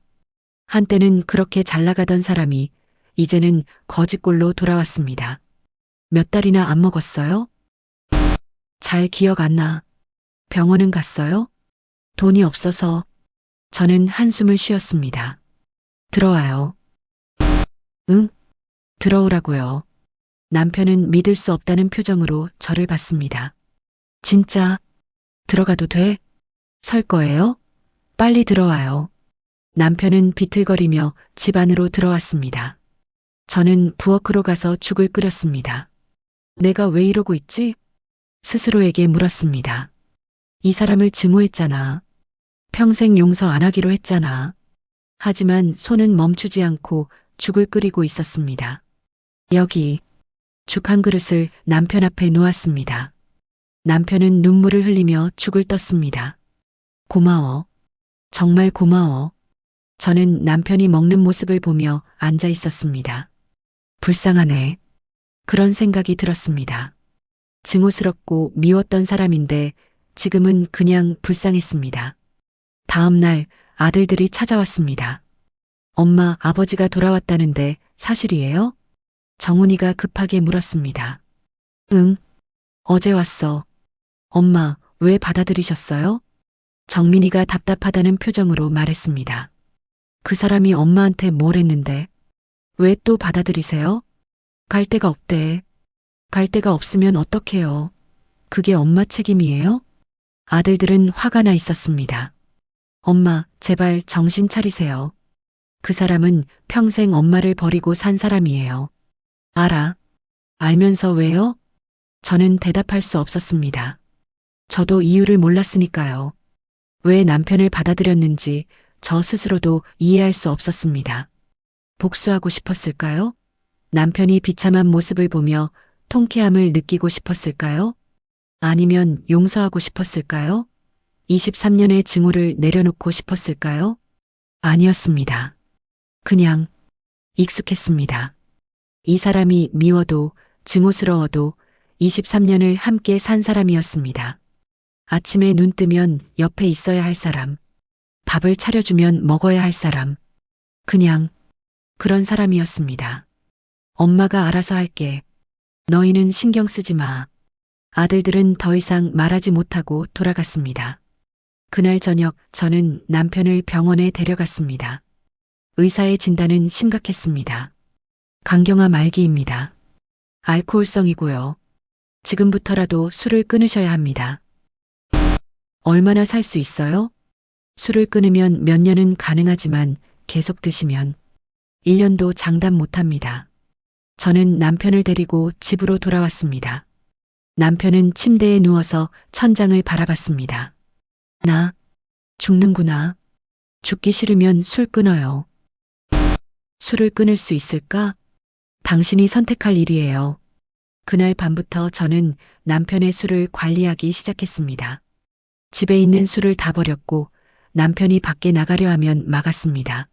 한때는 그렇게 잘 나가던 사람이 이제는 거지꼴로 돌아왔습니다. 몇 달이나 안 먹었어요? 잘 기억 안 나. 병원은 갔어요? 돈이 없어서. 저는 한숨을 쉬었습니다. 들어와요. 응? 들어오라고요. 남편은 믿을 수 없다는 표정으로 저를 봤습니다. 진짜 들어가도 돼? 설 거예요? 빨리 들어와요. 남편은 비틀거리며 집 안으로 들어왔습니다. 저는 부엌으로 가서 죽을 끓였습니다. 내가 왜 이러고 있지? 스스로에게 물었습니다. 이 사람을 증오했잖아. 평생 용서 안 하기로 했잖아. 하지만 손은 멈추지 않고 죽을 끓이고 있었습니다. 여기 죽 한 그릇을 남편 앞에 놓았습니다. 남편은 눈물을 흘리며 죽을 떴습니다. 고마워. 정말 고마워. 저는 남편이 먹는 모습을 보며 앉아 있었습니다. 불쌍하네. 그런 생각이 들었습니다. 증오스럽고 미웠던 사람인데 지금은 그냥 불쌍했습니다. 다음 날 아들들이 찾아왔습니다. 엄마, 아버지가 돌아왔다는데 사실이에요? 정훈이가 급하게 물었습니다. 응, 어제 왔어. 엄마, 왜 받아들이셨어요? 정민이가 답답하다는 표정으로 말했습니다. 그 사람이 엄마한테 뭘 했는데? 왜 또 받아들이세요? 갈 데가 없대. 갈 데가 없으면 어떡해요? 그게 엄마 책임이에요? 아들들은 화가 나 있었습니다. 엄마, 제발 정신 차리세요. 그 사람은 평생 엄마를 버리고 산 사람이에요. 알아. 알면서 왜요? 저는 대답할 수 없었습니다. 저도 이유를 몰랐으니까요. 왜 남편을 받아들였는지 저 스스로도 이해할 수 없었습니다. 복수하고 싶었을까요? 남편이 비참한 모습을 보며 통쾌함을 느끼고 싶었을까요? 아니면 용서하고 싶었을까요? 23년의 증오를 내려놓고 싶었을까요? 아니었습니다. 그냥 익숙했습니다. 이 사람이 미워도 증오스러워도 23년을 함께 산 사람이었습니다. 아침에 눈 뜨면 옆에 있어야 할 사람, 밥을 차려주면 먹어야 할 사람, 그냥 그런 사람이었습니다. 엄마가 알아서 할게. 너희는 신경 쓰지 마. 아들들은 더 이상 말하지 못하고 돌아갔습니다. 그날 저녁 저는 남편을 병원에 데려갔습니다. 의사의 진단은 심각했습니다. 강경화 말기입니다. 알코올성이고요. 지금부터라도 술을 끊으셔야 합니다. 얼마나 살 수 있어요? 술을 끊으면 몇 년은 가능하지만 계속 드시면 1년도 장담 못합니다. 저는 남편을 데리고 집으로 돌아왔습니다. 남편은 침대에 누워서 천장을 바라봤습니다. 나 죽는구나. 죽기 싫으면 술 끊어요. 술을 끊을 수 있을까? 당신이 선택할 일이에요. 그날 밤부터 저는 남편의 술을 관리하기 시작했습니다. 집에 있는 술을 다 버렸고 남편이 밖에 나가려 하면 막았습니다.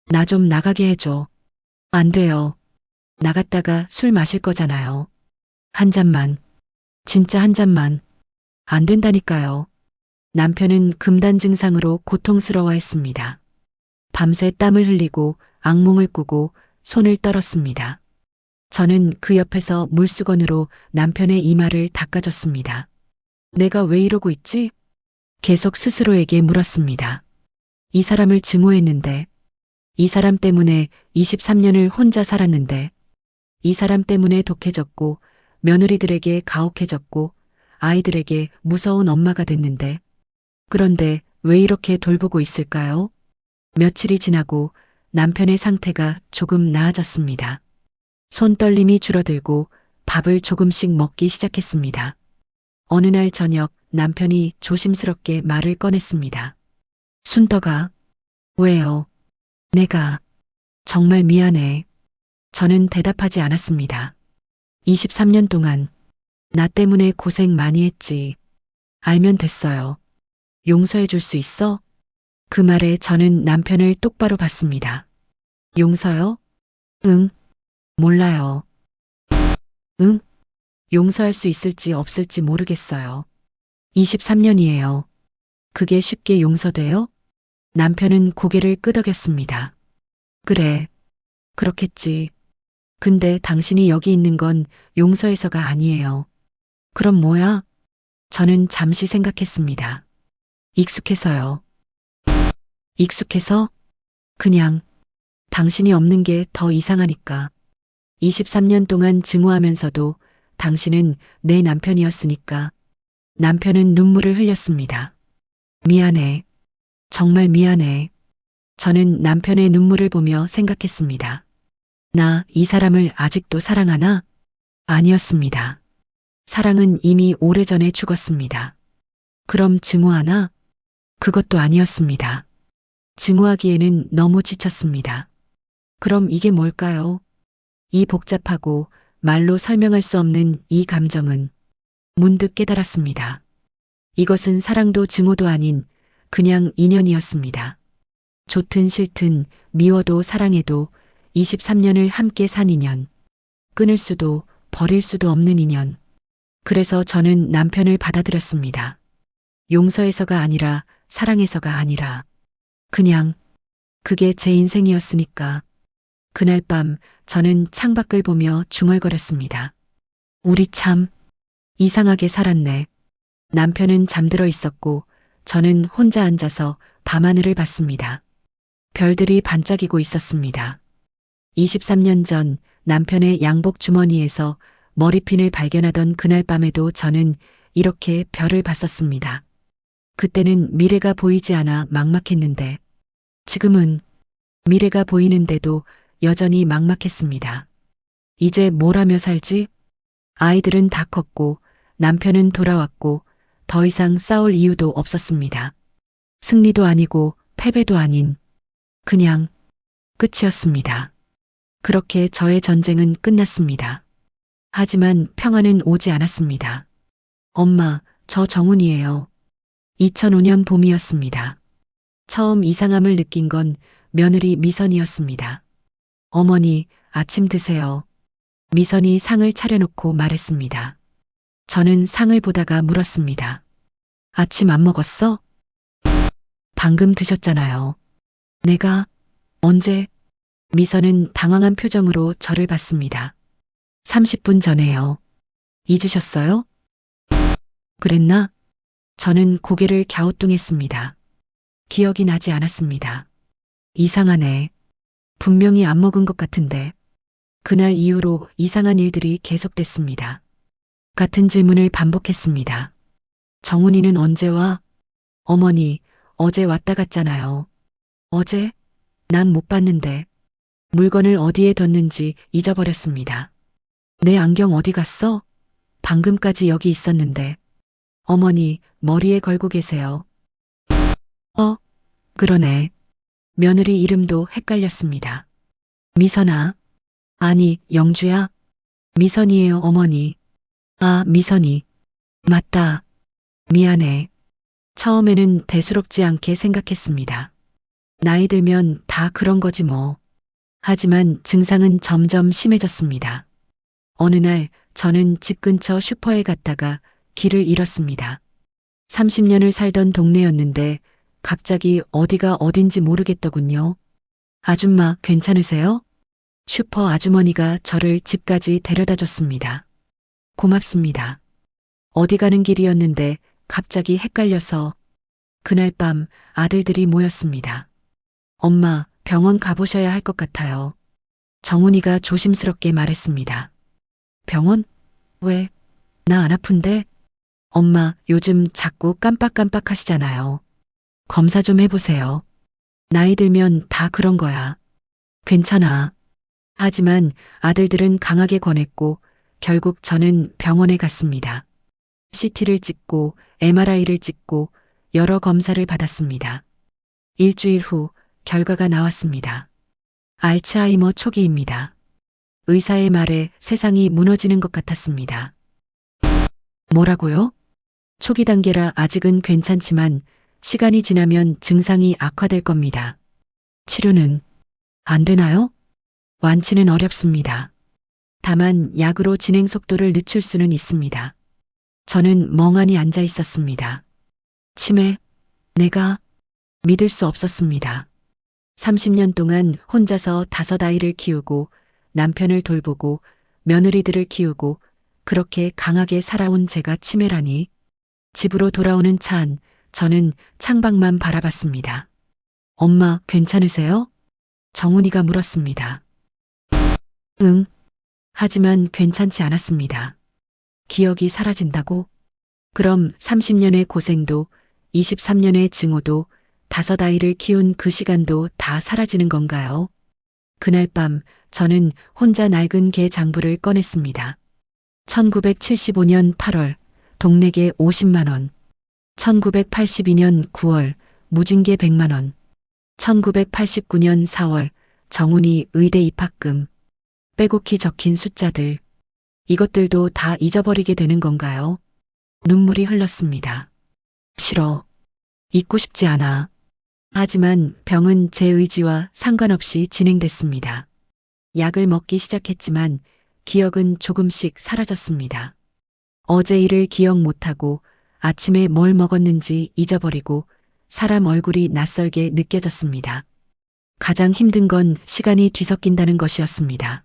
나 좀 나가게 해줘. 안 돼요. 나갔다가 술 마실 거잖아요. 한 잔만. 진짜 한 잔만. 안 된다니까요. 남편은 금단 증상으로 고통스러워했습니다. 밤새 땀을 흘리고 악몽을 꾸고 손을 떨었습니다. 저는 그 옆에서 물수건으로 남편의 이마를 닦아줬습니다. 내가 왜 이러고 있지? 계속 스스로에게 물었습니다. 이 사람을 증오했는데, 이 사람 때문에 23년을 혼자 살았는데, 이 사람 때문에 독해졌고, 며느리들에게 가혹해졌고, 아이들에게 무서운 엄마가 됐는데, 그런데 왜 이렇게 돌보고 있을까요? 며칠이 지나고 남편의 상태가 조금 나아졌습니다. 손떨림이 줄어들고 밥을 조금씩 먹기 시작했습니다. 어느 날 저녁 남편이 조심스럽게 말을 꺼냈습니다. 순덕아, 왜요? 내가 정말 미안해. 저는 대답하지 않았습니다. 23년 동안 나 때문에 고생 많이 했지. 알면 됐어요. 용서해 줄 수 있어? 그 말에 저는 남편을 똑바로 봤습니다. 용서요? 응, 몰라요. 응? 용서할 수 있을지 없을지 모르겠어요. 23년이에요. 그게 쉽게 용서돼요? 남편은 고개를 끄덕였습니다. 그래, 그렇겠지. 근데 당신이 여기 있는 건 용서해서가 아니에요. 그럼 뭐야? 저는 잠시 생각했습니다. 익숙해서요. 익숙해서? 그냥 당신이 없는 게 더 이상하니까. 23년 동안 증오하면서도 당신은 내 남편이었으니까. 남편은 눈물을 흘렸습니다. 미안해. 정말 미안해. 저는 남편의 눈물을 보며 생각했습니다. 나 이 사람을 아직도 사랑하나? 아니었습니다. 사랑은 이미 오래전에 죽었습니다. 그럼 증오하나? 그것도 아니었습니다. 증오하기에는 너무 지쳤습니다. 그럼 이게 뭘까요? 이 복잡하고 말로 설명할 수 없는 이 감정은 문득 깨달았습니다. 이것은 사랑도 증오도 아닌 그냥 인연이었습니다. 좋든 싫든 미워도 사랑해도 23년을 함께 산 인연. 끊을 수도 버릴 수도 없는 인연. 그래서 저는 남편을 받아들였습니다. 용서해서가 아니라 사랑해서가 아니라 그냥 그게 제 인생이었으니까. 그날 밤 저는 창밖을 보며 중얼거렸습니다. 우리 참 이상하게 살았네. 남편은 잠들어 있었고 저는 혼자 앉아서 밤하늘을 봤습니다. 별들이 반짝이고 있었습니다. 23년 전 남편의 양복 주머니에서 머리핀을 발견하던 그날 밤에도 저는 이렇게 별을 봤었습니다. 그때는 미래가 보이지 않아 막막했는데 지금은 미래가 보이는데도 여전히 막막했습니다. 이제 뭘 하며 살지? 아이들은 다 컸고 남편은 돌아왔고 더 이상 싸울 이유도 없었습니다. 승리도 아니고 패배도 아닌 그냥 끝이었습니다. 그렇게 저의 전쟁은 끝났습니다. 하지만 평화는 오지 않았습니다. 엄마, 저 정훈이에요. 2005년 봄이었습니다. 처음 이상함을 느낀 건 며느리 미선이었습니다. 어머니, 아침 드세요. 미선이 상을 차려놓고 말했습니다. 저는 상을 보다가 물었습니다. 아침 안 먹었어? 방금 드셨잖아요. 내가 언제? 미선은 당황한 표정으로 저를 봤습니다. 30분 전에요. 잊으셨어요? 그랬나? 저는 고개를 갸우뚱했습니다. 기억이 나지 않았습니다. 이상하네. 분명히 안 먹은 것 같은데. 그날 이후로 이상한 일들이 계속됐습니다. 같은 질문을 반복했습니다. 정훈이는 언제 와? 어머니, 어제 왔다 갔잖아요. 어제? 난 못 봤는데. 물건을 어디에 뒀는지 잊어버렸습니다. 내 안경 어디 갔어? 방금까지 여기 있었는데. 어머니, 머리에 걸고 계세요. 그러네. 며느리 이름도 헷갈렸습니다. 미선아. 아니, 영주야? 미선이에요, 어머니. 아, 미선이. 맞다. 미안해. 처음에는 대수롭지 않게 생각했습니다. 나이 들면 다 그런 거지 뭐. 하지만 증상은 점점 심해졌습니다. 어느 날 저는 집 근처 슈퍼에 갔다가 길을 잃었습니다. 30년을 살던 동네였는데 갑자기 어디가 어딘지 모르겠더군요. 아줌마 괜찮으세요? 슈퍼 아주머니가 저를 집까지 데려다 줬습니다. 고맙습니다. 어디 가는 길이었는데 갑자기 헷갈려서 그날 밤 아들들이 모였습니다. 엄마, 병원 가보셔야 할 것 같아요. 정훈이가 조심스럽게 말했습니다. 병원? 왜? 나 안 아픈데? 엄마, 요즘 자꾸 깜빡깜빡 하시잖아요. 검사 좀 해보세요. 나이 들면 다 그런 거야. 괜찮아. 하지만 아들들은 강하게 권했고 결국 저는 병원에 갔습니다. CT를 찍고 MRI를 찍고 여러 검사를 받았습니다. 일주일 후 결과가 나왔습니다. 알츠하이머 초기입니다. 의사의 말에 세상이 무너지는 것 같았습니다. 뭐라고요? 초기 단계라 아직은 괜찮지만 시간이 지나면 증상이 악화될 겁니다. 치료는 안 되나요? 완치는 어렵습니다. 다만 약으로 진행 속도를 늦출 수는 있습니다. 저는 멍하니 앉아 있었습니다. 치매? 내가 믿을 수 없었습니다. 30년 동안 혼자서 5아이를 키우고 남편을 돌보고 며느리들을 키우고 그렇게 강하게 살아온 제가 치매라니. 집으로 돌아오는 차 안 저는 창밖만 바라봤습니다. 엄마 괜찮으세요? 정훈이가 물었습니다. 응. 하지만 괜찮지 않았습니다. 기억이 사라진다고? 그럼 30년의 고생도 23년의 증오도 5아이를 키운 그 시간도 다 사라지는 건가요? 그날 밤 저는 혼자 낡은 개 장부를 꺼냈습니다. 1975년 8월 동네개 50만 원. 1982년 9월 무징계 100만 원. 1989년 4월 정훈이 의대 입학금. 빼곡히 적힌 숫자들. 이것들도 다 잊어버리게 되는 건가요? 눈물이 흘렀습니다. 싫어. 잊고 싶지 않아. 하지만 병은 제 의지와 상관없이 진행됐습니다. 약을 먹기 시작했지만 기억은 조금씩 사라졌습니다. 어제 일을 기억 못하고 아침에 뭘 먹었는지 잊어버리고 사람 얼굴이 낯설게 느껴졌습니다. 가장 힘든 건 시간이 뒤섞인다는 것이었습니다.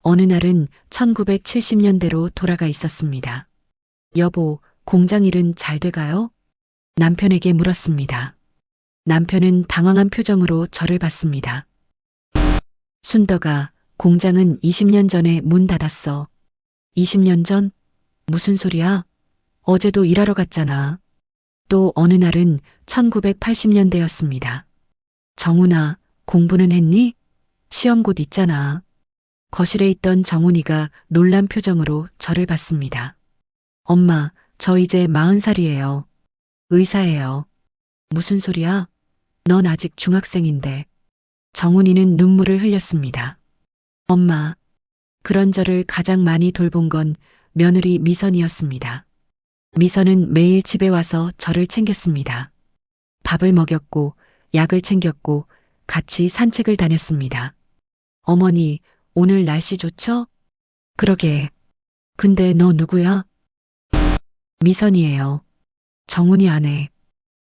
어느 날은 1970년대로 돌아가 있었습니다. 여보, 공장 일은 잘 돼가요? 남편에게 물었습니다. 남편은 당황한 표정으로 저를 봤습니다. 순덕아, 공장은 20년 전에 문 닫았어. 20년 전? 무슨 소리야? 어제도 일하러 갔잖아. 또 어느 날은 1980년대였습니다. 정훈아, 공부는 했니? 시험 곧 있잖아. 거실에 있던 정훈이가 놀란 표정으로 저를 봤습니다. 엄마, 저 이제 40살이에요. 의사예요. 무슨 소리야? 넌 아직 중학생인데. 정훈이는 눈물을 흘렸습니다. 엄마, 그런 저를 가장 많이 돌본 건 며느리 미선이었습니다. 미선은 매일 집에 와서 저를 챙겼습니다. 밥을 먹였고, 약을 챙겼고, 같이 산책을 다녔습니다. 어머니, 오늘 날씨 좋죠? 그러게. 근데 너 누구야? 미선이에요. 정훈이 아내.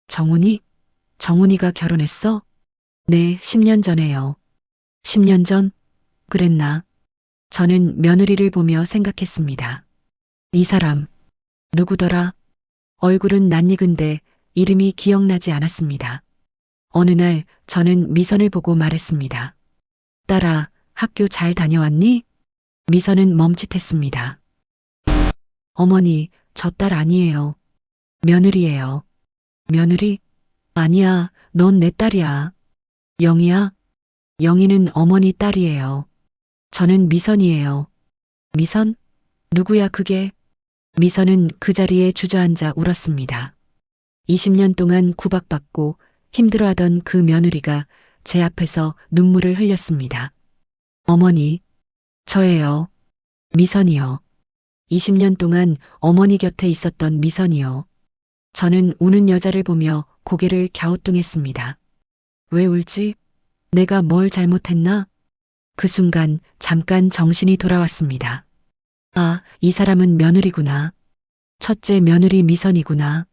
정훈이? 정훈이가 결혼했어? 네, 10년 전에요. 10년 전? 그랬나? 저는 며느리를 보며 생각했습니다. 이 사람, 누구더라? 얼굴은 낯익은데 이름이 기억나지 않았습니다. 어느 날 저는 미선을 보고 말했습니다. 딸아, 학교 잘 다녀왔니? 미선은 멈칫했습니다. 어머니, 저 딸 아니에요. 며느리예요. 며느리? 아니야, 넌 내 딸이야. 영희야? 영희는 어머니 딸이에요. 저는 미선이에요. 미선? 누구야 그게? 미선은 그 자리에 주저앉아 울었습니다. 20년 동안 구박받고 힘들어하던 그 며느리가 제 앞에서 눈물을 흘렸습니다. 어머니, 저예요. 미선이요. 20년 동안 어머니 곁에 있었던 미선이요. 저는 우는 여자를 보며 고개를 갸우뚱했습니다. 왜 울지? 내가 뭘 잘못했나? 그 순간 잠깐 정신이 돌아왔습니다. 아, 이 사람은 며느리구나. 첫째 며느리 미선이구나.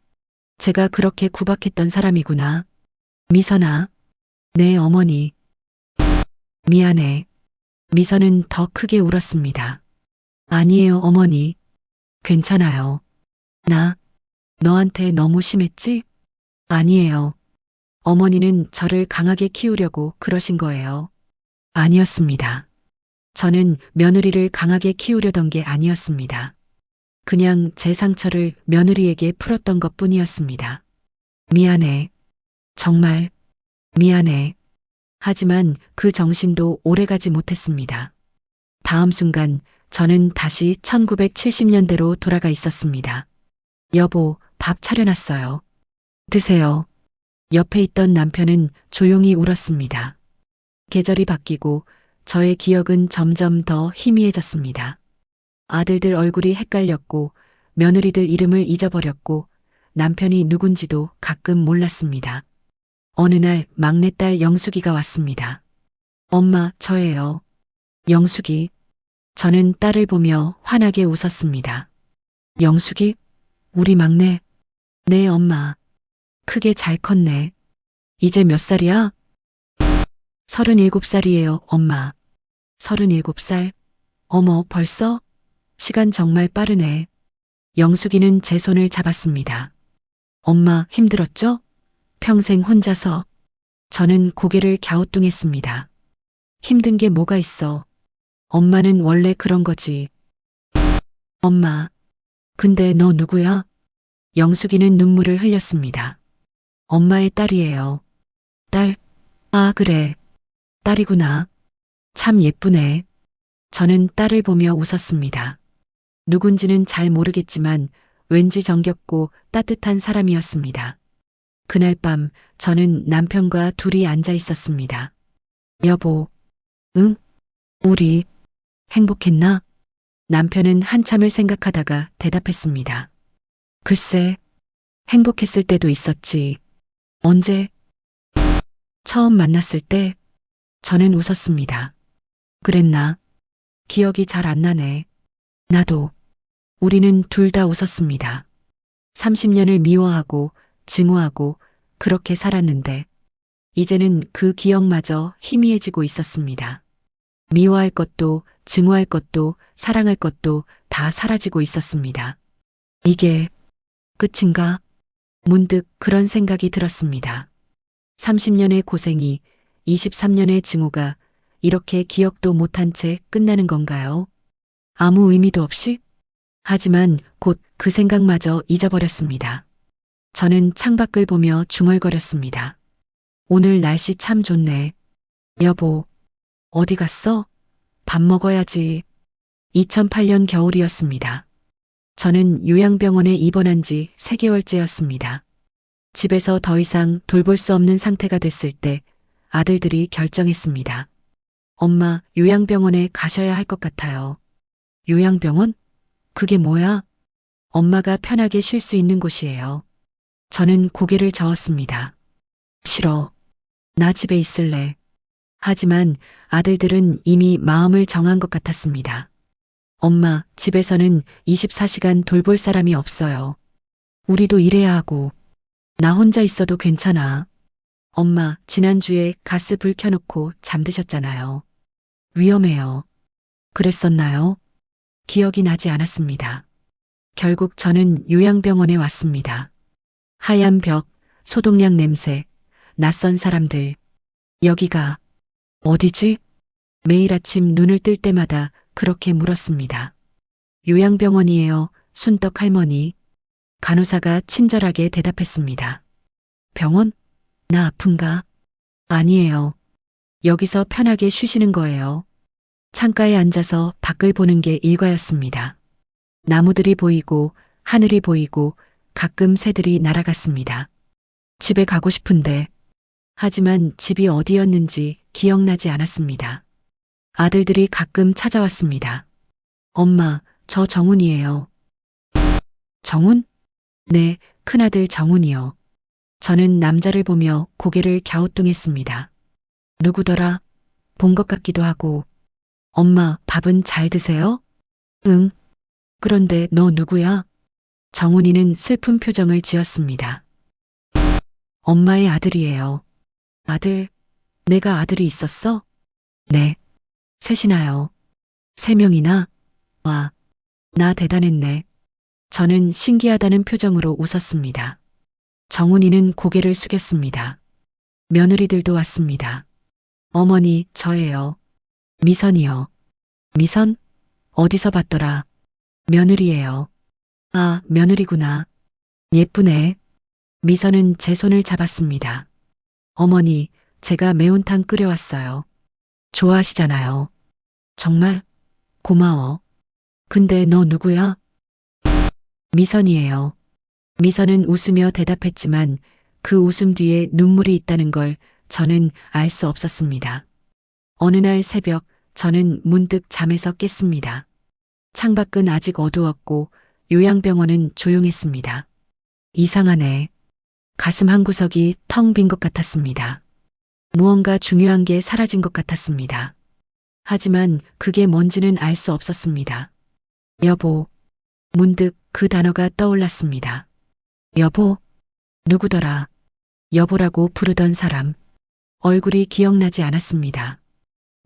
제가 그렇게 구박했던 사람이구나. 미선아. 네, 어머니. 미안해. 미선은 더 크게 울었습니다. 아니에요, 어머니. 괜찮아요. 나, 너한테 너무 심했지? 아니에요. 어머니는 저를 강하게 키우려고 그러신 거예요. 아니었습니다. 저는 며느리를 강하게 키우려던 게 아니었습니다. 그냥 제 상처를 며느리에게 풀었던 것 뿐이었습니다. 미안해. 정말 미안해. 하지만 그 정신도 오래가지 못했습니다. 다음 순간 저는 다시 1970년대로 돌아가 있었습니다. 여보, 밥 차려놨어요. 드세요. 옆에 있던 남편은 조용히 울었습니다. 계절이 바뀌고 저의 기억은 점점 더 희미해졌습니다. 아들들 얼굴이 헷갈렸고 며느리들 이름을 잊어버렸고 남편이 누군지도 가끔 몰랐습니다. 어느 날 막내딸 영숙이가 왔습니다. 엄마, 저예요. 영숙이. 저는 딸을 보며 환하게 웃었습니다. 영숙이? 우리 막내? 네, 엄마. 크게 잘 컸네. 이제 몇 살이야? 37살이에요, 엄마. 37살? 어머, 벌써? 시간 정말 빠르네. 영숙이는 제 손을 잡았습니다. 엄마, 힘들었죠? 평생 혼자서. 저는 고개를 갸우뚱했습니다. 힘든 게 뭐가 있어. 엄마는 원래 그런 거지. 엄마, 근데 너 누구야? 영숙이는 눈물을 흘렸습니다. 엄마의 딸이에요. 딸? 아, 그래. 딸이구나. 참 예쁘네. 저는 딸을 보며 웃었습니다. 누군지는 잘 모르겠지만 왠지 정겹고 따뜻한 사람이었습니다. 그날 밤 저는 남편과 둘이 앉아 있었습니다. 여보, 응? 우리 행복했나? 남편은 한참을 생각하다가 대답했습니다. 글쎄, 행복했을 때도 있었지. 언제? 처음 만났을 때? 저는 웃었습니다. 그랬나? 기억이 잘 안 나네. 나도. 우리는 둘 다 웃었습니다. 30년을 미워하고 증오하고 그렇게 살았는데 이제는 그 기억마저 희미해지고 있었습니다. 미워할 것도 증오할 것도 사랑할 것도 다 사라지고 있었습니다. 이게 끝인가? 문득 그런 생각이 들었습니다. 30년의 고생이 23년의 증오가 이렇게 기억도 못한 채 끝나는 건가요? 아무 의미도 없이? 하지만 곧 그 생각마저 잊어버렸습니다. 저는 창밖을 보며 중얼거렸습니다. 오늘 날씨 참 좋네. 여보, 어디 갔어? 밥 먹어야지. 2008년 겨울이었습니다. 저는 요양병원에 입원한 지 3개월째였습니다. 집에서 더 이상 돌볼 수 없는 상태가 됐을 때 아들들이 결정했습니다. 엄마, 요양병원에 가셔야 할 것 같아요. 요양병원? 그게 뭐야? 엄마가 편하게 쉴 수 있는 곳이에요. 저는 고개를 저었습니다. 싫어. 나 집에 있을래. 하지만 아들들은 이미 마음을 정한 것 같았습니다. 엄마, 집에서는 24시간 돌볼 사람이 없어요. 우리도 일해야 하고. 나 혼자 있어도 괜찮아. 엄마, 지난주에 가스 불 켜놓고 잠드셨잖아요. 위험해요. 그랬었나요? 기억이 나지 않았습니다. 결국 저는 요양병원에 왔습니다. 하얀 벽, 소독약 냄새, 낯선 사람들. 여기가 어디지? 매일 아침 눈을 뜰 때마다 그렇게 물었습니다. 요양병원이에요, 순떡 할머니. 간호사가 친절하게 대답했습니다. 병원? 나 아픈가? 아니에요. 여기서 편하게 쉬시는 거예요. 창가에 앉아서 밖을 보는 게 일과였습니다. 나무들이 보이고 하늘이 보이고 가끔 새들이 날아갔습니다. 집에 가고 싶은데 하지만 집이 어디였는지 기억나지 않았습니다. 아들들이 가끔 찾아왔습니다. 엄마, 저 정훈이에요. 정훈? 네, 큰아들 정훈이요. 저는 남자를 보며 고개를 갸우뚱했습니다. 누구더라? 본 것 같기도 하고. 엄마, 밥은 잘 드세요? 응. 그런데 너 누구야? 정훈이는 슬픈 표정을 지었습니다. 엄마의 아들이에요. 아들? 내가 아들이 있었어? 네. 셋이나요. 3명이나? 와, 나 대단했네. 저는 신기하다는 표정으로 웃었습니다. 정훈이는 고개를 숙였습니다. 며느리들도 왔습니다. 어머니, 저예요. 미선이요. 미선? 어디서 봤더라? 며느리예요. 아, 며느리구나. 예쁘네. 미선은 제 손을 잡았습니다. 어머니, 제가 매운탕 끓여왔어요. 좋아하시잖아요. 정말? 고마워. 근데 너 누구야? 미선이에요. 미선은 웃으며 대답했지만 그 웃음 뒤에 눈물이 있다는 걸 저는 알 수 없었습니다. 어느 날 새벽 저는 문득 잠에서 깼습니다. 창밖은 아직 어두웠고 요양병원은 조용했습니다. 이상하네. 가슴 한구석이 텅 빈 것 같았습니다. 무언가 중요한 게 사라진 것 같았습니다. 하지만 그게 뭔지는 알 수 없었습니다. 여보. 문득 그 단어가 떠올랐습니다. 여보? 누구더라? 여보라고 부르던 사람. 얼굴이 기억나지 않았습니다.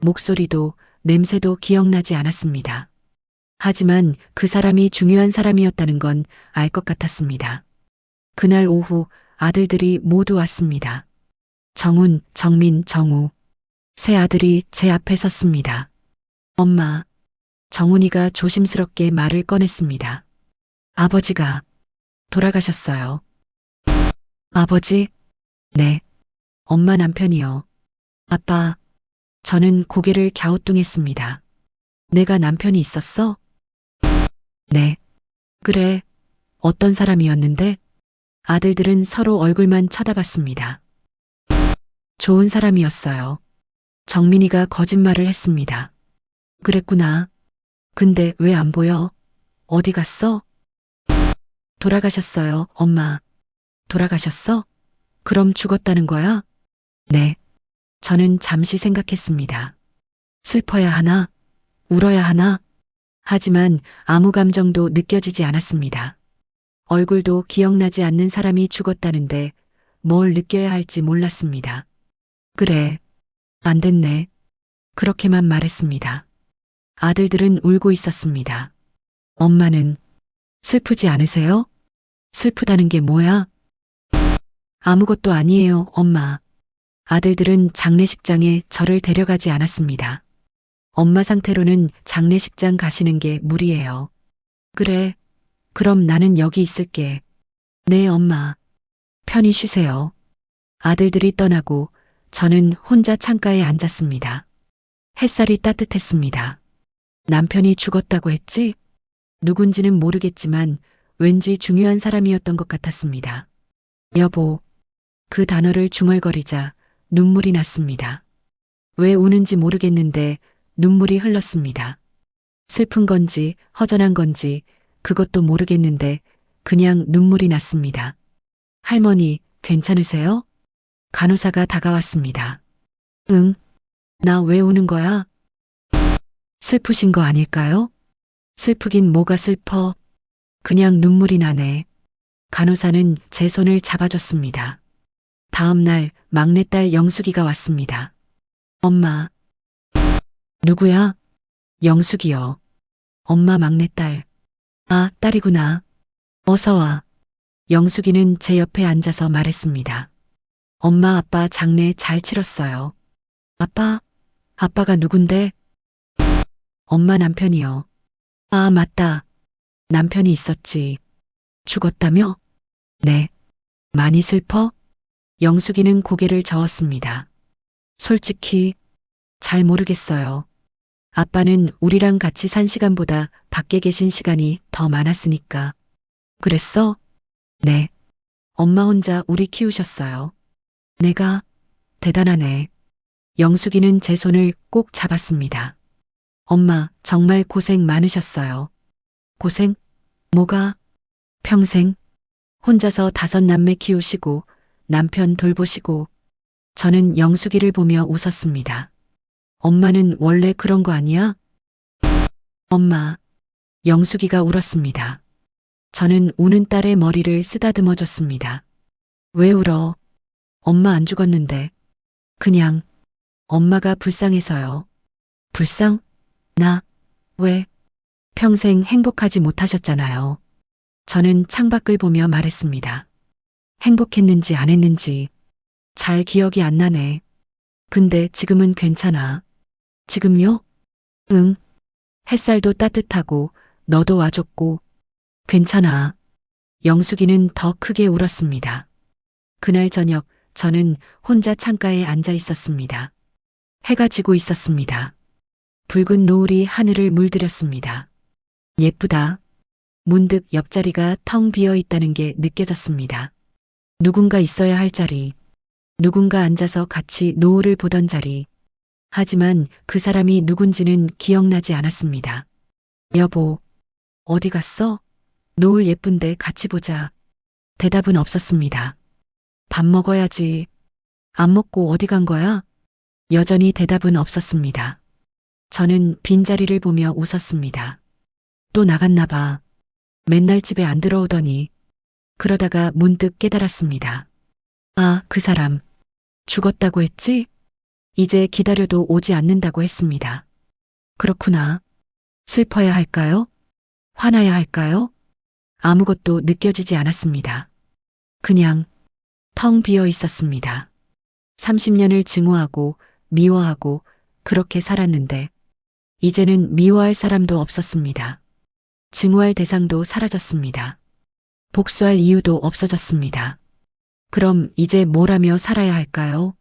목소리도 냄새도 기억나지 않았습니다. 하지만 그 사람이 중요한 사람이었다는 건 알 것 같았습니다. 그날 오후 아들들이 모두 왔습니다. 정훈, 정민, 정우. 세 아들이 제 앞에 섰습니다. 엄마. 정훈이가 조심스럽게 말을 꺼냈습니다. 아버지가 돌아가셨어요. 아버지? 네. 엄마 남편이요. 아빠. 저는 고개를 갸우뚱했습니다. 내가 남편이 있었어? 네. 그래. 어떤 사람이었는데? 아들들은 서로 얼굴만 쳐다봤습니다. 좋은 사람이었어요. 정민이가 거짓말을 했습니다. 그랬구나. 근데 왜 안 보여? 어디 갔어? 돌아가셨어요, 엄마. 돌아가셨어? 그럼 죽었다는 거야? 네. 저는 잠시 생각했습니다. 슬퍼야 하나? 울어야 하나? 하지만 아무 감정도 느껴지지 않았습니다. 얼굴도 기억나지 않는 사람이 죽었다는데 뭘 느껴야 할지 몰랐습니다. 그래, 안 됐네. 그렇게만 말했습니다. 아들들은 울고 있었습니다. 엄마는 슬프지 않으세요? 슬프다는 게 뭐야? 아무것도 아니에요, 엄마. 아들들은 장례식장에 저를 데려가지 않았습니다. 엄마 상태로는 장례식장 가시는 게 무리예요. 그래, 그럼 나는 여기 있을게. 네, 엄마. 편히 쉬세요. 아들들이 떠나고 저는 혼자 창가에 앉았습니다. 햇살이 따뜻했습니다. 남편이 죽었다고 했지? 누군지는 모르겠지만 왠지 중요한 사람이었던 것 같았습니다. 여보, 그 단어를 중얼거리자 눈물이 났습니다. 왜 우는지 모르겠는데 눈물이 흘렀습니다. 슬픈 건지 허전한 건지 그것도 모르겠는데 그냥 눈물이 났습니다. 할머니, 괜찮으세요? 간호사가 다가왔습니다. 응, 나 왜 우는 거야? 슬프신 거 아닐까요? 슬프긴 뭐가 슬퍼. 그냥 눈물이 나네. 간호사는 제 손을 잡아줬습니다. 다음 날 막내딸 영숙이가 왔습니다. 엄마. 누구야? 영숙이요. 엄마 막내딸. 아, 딸이구나. 어서 와. 영숙이는 제 옆에 앉아서 말했습니다. 엄마 아빠 장례 잘 치렀어요. 아빠가 누군데? 엄마 남편이요. 아, 맞다. 남편이 있었지. 죽었다며? 네. 많이 슬퍼? 영숙이는 고개를 저었습니다. 솔직히 잘 모르겠어요. 아빠는 우리랑 같이 산 시간보다 밖에 계신 시간이 더 많았으니까. 그랬어? 네. 엄마 혼자 우리 키우셨어요. 내가 대단하네. 영숙이는 제 손을 꼭 잡았습니다. 엄마, 정말 고생 많으셨어요. 고생? 뭐가? 평생? 혼자서 5남매 키우시고 남편 돌보시고 저는 영숙이를 보며 웃었습니다. 엄마는 원래 그런 거 아니야? 엄마, 영숙이가 울었습니다. 저는 우는 딸의 머리를 쓰다듬어 줬습니다. 왜 울어? 엄마 안 죽었는데. 그냥 엄마가 불쌍해서요. 불쌍? 나? 왜? 평생 행복하지 못하셨잖아요. 저는 창밖을 보며 말했습니다. 행복했는지 안 했는지 잘 기억이 안 나네. 근데 지금은 괜찮아. 지금요? 응. 햇살도 따뜻하고 너도 와줬고 괜찮아. 영숙이는 더 크게 울었습니다. 그날 저녁 저는 혼자 창가에 앉아 있었습니다. 해가 지고 있었습니다. 붉은 노을이 하늘을 물들였습니다. 예쁘다. 문득 옆자리가 텅 비어 있다는 게 느껴졌습니다. 누군가 있어야 할 자리. 누군가 앉아서 같이 노을을 보던 자리. 하지만 그 사람이 누군지는 기억나지 않았습니다. 여보, 어디 갔어? 노을 예쁜데 같이 보자. 대답은 없었습니다. 밥 먹어야지. 안 먹고 어디 간 거야? 여전히 대답은 없었습니다. 저는 빈자리를 보며 웃었습니다. 또 나갔나 봐. 맨날 집에 안 들어오더니. 그러다가 문득 깨달았습니다. 아, 그 사람. 죽었다고 했지? 이제 기다려도 오지 않는다고 했습니다. 그렇구나. 슬퍼야 할까요? 화나야 할까요? 아무것도 느껴지지 않았습니다. 그냥 텅 비어 있었습니다. 30년을 증오하고 미워하고 그렇게 살았는데 이제는 미워할 사람도 없었습니다. 증오할 대상도 사라졌습니다. 복수할 이유도 없어졌습니다. 그럼 이제 뭘 하며 살아야 할까요?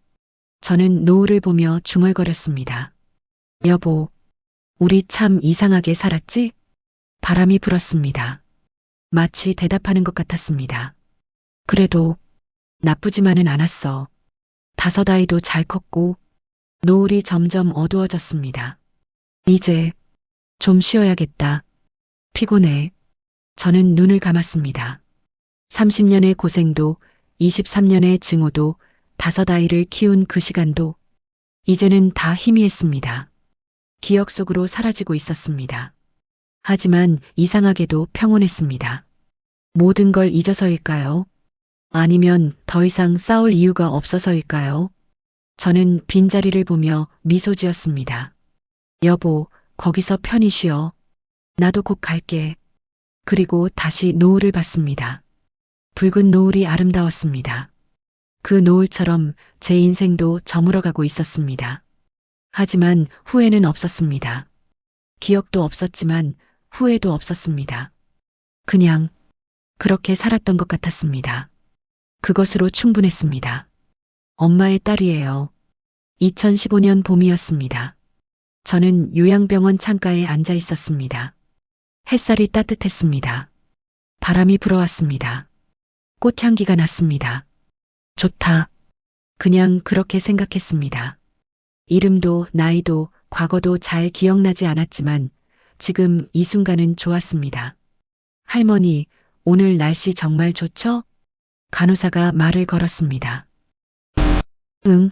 저는 노을을 보며 중얼거렸습니다. 여보, 우리 참 이상하게 살았지? 바람이 불었습니다. 마치 대답하는 것 같았습니다. 그래도 나쁘지만은 않았어. 5 아이도 잘 컸고 노을이 점점 어두워졌습니다. 이제 좀 쉬어야겠다. 피곤해. 저는 눈을 감았습니다. 30년의 고생도 23년의 증오도 5 아이를 키운 그 시간도 이제는 다 희미했습니다. 기억 속으로 사라지고 있었습니다. 하지만 이상하게도 평온했습니다. 모든 걸 잊어서일까요? 아니면 더 더 이상 싸울 이유가 없어서일까요? 저는 빈자리를 보며 미소 지었습니다. 여보, 거기서 편히 쉬어. 나도 곧 갈게. 그리고 다시 노을을 봤습니다. 붉은 노을이 아름다웠습니다. 그 노을처럼 제 인생도 저물어가고 있었습니다. 하지만 후회는 없었습니다. 기억도 없었지만 후회도 없었습니다. 그냥 그렇게 살았던 것 같았습니다. 그것으로 충분했습니다. 엄마의 딸이에요. 2015년 봄이었습니다. 저는 요양병원 창가에 앉아 있었습니다. 햇살이 따뜻했습니다. 바람이 불어왔습니다. 꽃향기가 났습니다. 좋다. 그냥 그렇게 생각했습니다. 이름도 나이도 과거도 잘 기억나지 않았지만 지금 이 순간은 좋았습니다. 할머니, 오늘 날씨 정말 좋죠? 간호사가 말을 걸었습니다. 응.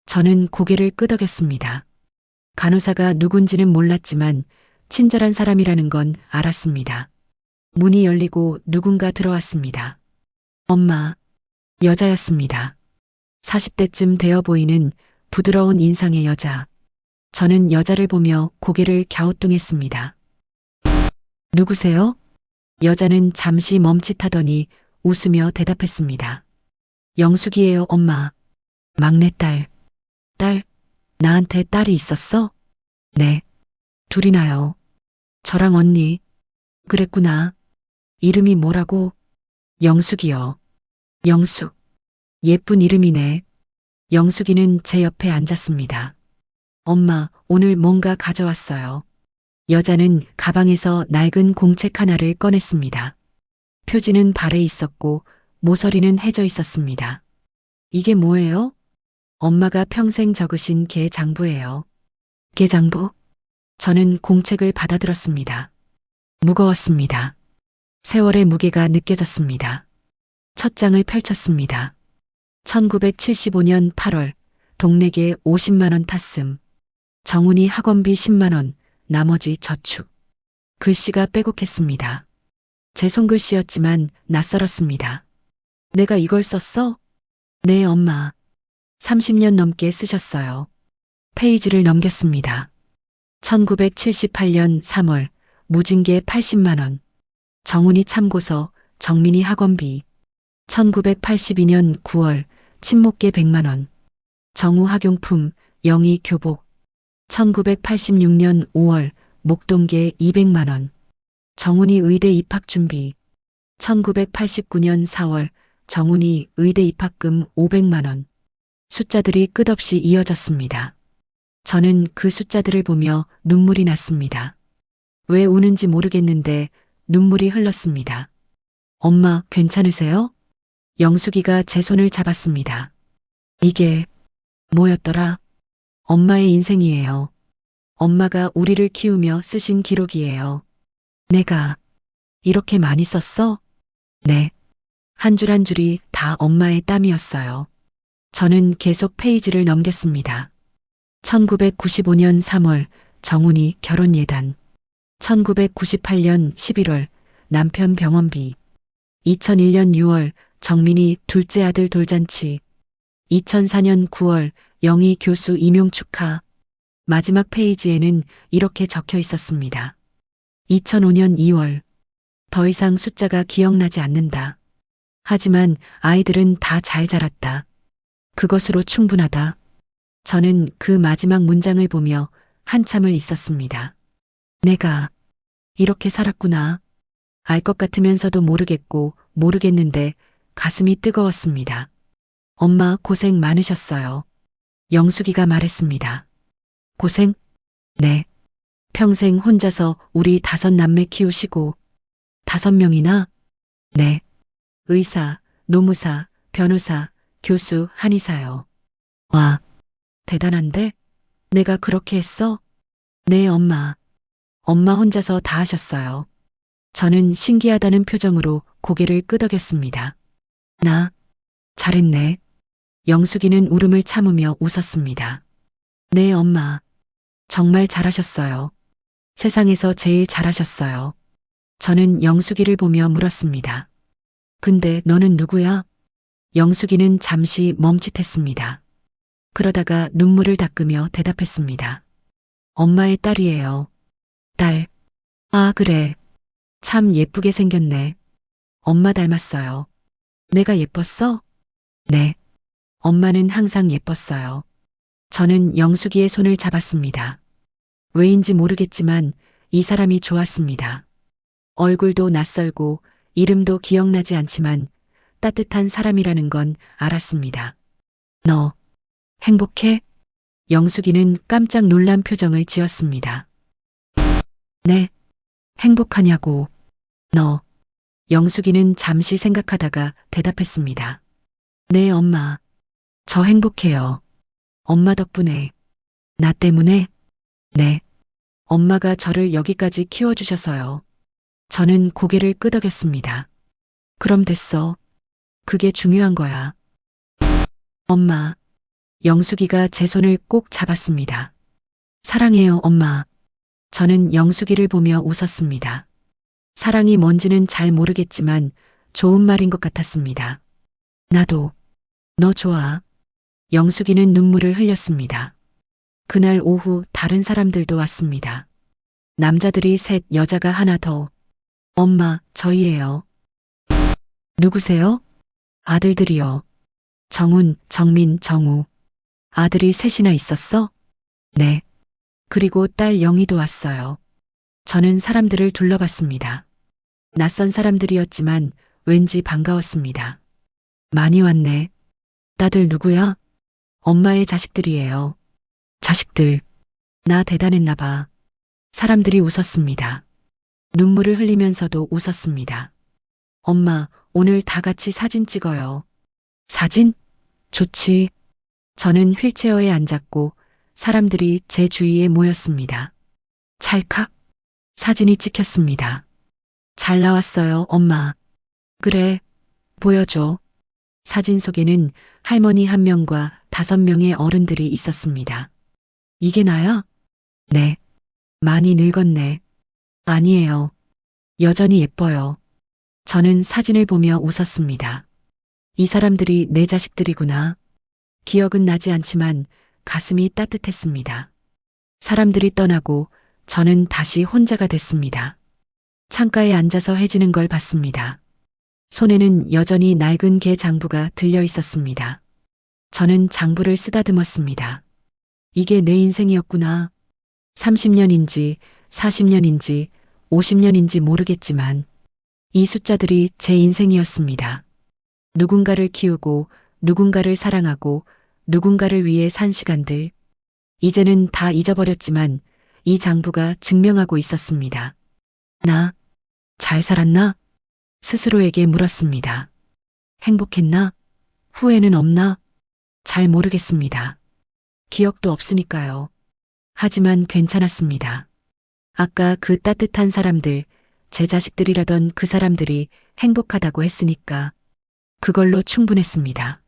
저는 고개를 끄덕였습니다. 간호사가 누군지는 몰랐지만 친절한 사람이라는 건 알았습니다. 문이 열리고 누군가 들어왔습니다. 엄마. 여자였습니다. 40대쯤 되어 보이는 부드러운 인상의 여자. 저는 여자를 보며 고개를 갸우뚱했습니다. 누구세요? 여자는 잠시 멈칫하더니 웃으며 대답했습니다. 영숙이에요, 엄마. 막내딸. 딸? 나한테 딸이 있었어? 네. 둘이나요. 저랑 언니. 그랬구나. 이름이 뭐라고? 영숙이요. 영숙. 예쁜 이름이네. 영숙이는 제 옆에 앉았습니다. 엄마, 오늘 뭔가 가져왔어요. 여자는 가방에서 낡은 공책 하나를 꺼냈습니다. 표지는 발에 있었고 모서리는 해져 있었습니다. 이게 뭐예요? 엄마가 평생 적으신 개 장부예요. 개 장부? 저는 공책을 받아들었습니다. 무거웠습니다. 세월의 무게가 느껴졌습니다. 첫 장을 펼쳤습니다. 1975년 8월 동네계 50만 원 탔음. 정훈이 학원비 10만 원, 나머지 저축. 글씨가 빼곡했습니다. 제 손글씨였지만 낯설었습니다. 내가 이걸 썼어? 네, 엄마. 30년 넘게 쓰셨어요. 페이지를 넘겼습니다. 1978년 3월 무징계 80만 원. 정훈이 참고서, 정민이 학원비. 1982년 9월 친목계 100만 원. 정우 학용품, 영희 교복. 1986년 5월 목동계 200만 원. 정훈이 의대 입학 준비. 1989년 4월 정훈이 의대 입학금 500만 원. 숫자들이 끝없이 이어졌습니다. 저는 그 숫자들을 보며 눈물이 났습니다. 왜 우는지 모르겠는데 눈물이 흘렀습니다. 엄마, 괜찮으세요? 영숙이가 제 손을 잡았습니다. 이게 뭐였더라? 엄마의 인생이에요. 엄마가 우리를 키우며 쓰신 기록이에요. 내가 이렇게 많이 썼어? 네. 한 줄 한 줄이 다 엄마의 땀이었어요. 저는 계속 페이지를 넘겼습니다. 1995년 3월 정훈이 결혼 예단. 1998년 11월 남편 병원비. 2001년 6월 정민이 둘째 아들 돌잔치. 2004년 9월 영희 교수 임용 축하. 마지막 페이지에는 이렇게 적혀 있었습니다. 2005년 2월. 더 이상 숫자가 기억나지 않는다. 하지만 아이들은 다 잘 자랐다. 그것으로 충분하다. 저는 그 마지막 문장을 보며 한참을 있었습니다. 내가 이렇게 살았구나. 알 것 같으면서도 모르겠고 모르겠는데 가슴이 뜨거웠습니다. 엄마 고생 많으셨어요. 영숙이가 말했습니다. 고생? 네. 평생 혼자서 우리 5남매 키우시고 5명이나? 네. 의사, 노무사, 변호사, 교수, 한의사요. 와, 대단한데? 내가 그렇게 했어? 네, 엄마. 엄마 혼자서 다 하셨어요. 저는 신기하다는 표정으로 고개를 끄덕였습니다. 나 잘했네. 영숙이는 울음을 참으며 웃었습니다. 네, 엄마. 정말 잘하셨어요. 세상에서 제일 잘하셨어요. 저는 영숙이를 보며 물었습니다. 근데 너는 누구야? 영숙이는 잠시 멈칫했습니다. 그러다가 눈물을 닦으며 대답했습니다. 엄마의 딸이에요. 딸. 아, 그래. 참 예쁘게 생겼네. 엄마 닮았어요. 내가 예뻤어? 네. 엄마는 항상 예뻤어요. 저는 영숙이의 손을 잡았습니다. 왜인지 모르겠지만 이 사람이 좋았습니다. 얼굴도 낯설고 이름도 기억나지 않지만 따뜻한 사람이라는 건 알았습니다. 너 행복해? 영숙이는 깜짝 놀란 표정을 지었습니다. 네, 행복하냐고. 너. 영숙이는 잠시 생각하다가 대답했습니다. 네, 엄마. 저 행복해요. 엄마 덕분에. 나 때문에? 네. 엄마가 저를 여기까지 키워주셔서요. 저는 고개를 끄덕였습니다. 그럼 됐어. 그게 중요한 거야. 엄마. 영숙이가 제 손을 꼭 잡았습니다. 사랑해요, 엄마. 저는 영숙이를 보며 웃었습니다. 사랑이 뭔지는 잘 모르겠지만 좋은 말인 것 같았습니다. 나도 너 좋아. 영숙이는 눈물을 흘렸습니다. 그날 오후 다른 사람들도 왔습니다. 남자들이 셋, 여자가 하나 더. 엄마, 저희예요. 누구세요? 아들들이요. 정훈, 정민, 정우. 아들이 셋이나 있었어? 네. 그리고 딸 영희도 왔어요. 저는 사람들을 둘러봤습니다. 낯선 사람들이었지만 왠지 반가웠습니다. 많이 왔네. 다들 누구야? 엄마의 자식들이에요. 자식들. 나 대단했나 봐. 사람들이 웃었습니다. 눈물을 흘리면서도 웃었습니다. 엄마, 오늘 다 같이 사진 찍어요. 사진? 좋지. 저는 휠체어에 앉았고 사람들이 제 주위에 모였습니다. 찰칵. 사진이 찍혔습니다. 잘 나왔어요, 엄마. 그래. 보여줘. 사진 속에는 할머니 한 명과 5명의 어른들이 있었습니다. 이게 나야? 네. 많이 늙었네. 아니에요. 여전히 예뻐요. 저는 사진을 보며 웃었습니다. 이 사람들이 내 자식들이구나. 기억은 나지 않지만 가슴이 따뜻했습니다. 사람들이 떠나고 저는 다시 혼자가 됐습니다. 창가에 앉아서 해지는 걸 봤습니다. 손에는 여전히 낡은 개 장부가 들려 있었습니다. 저는 장부를 쓰다듬었습니다. 이게 내 인생이었구나. 30년인지 40년인지 50년인지 모르겠지만 이 숫자들이 제 인생이었습니다. 누군가를 키우고 누군가를 사랑하고 누군가를 위해 산 시간들. 이제는 다 잊어버렸지만 이 장부가 증명하고 있었습니다. 나 잘 살았나? 스스로에게 물었습니다. 행복했나? 후회는 없나? 잘 모르겠습니다. 기억도 없으니까요. 하지만 괜찮았습니다. 아까 그 따뜻한 사람들, 제 자식들이라던 그 사람들이 행복하다고 했으니까 그걸로 충분했습니다.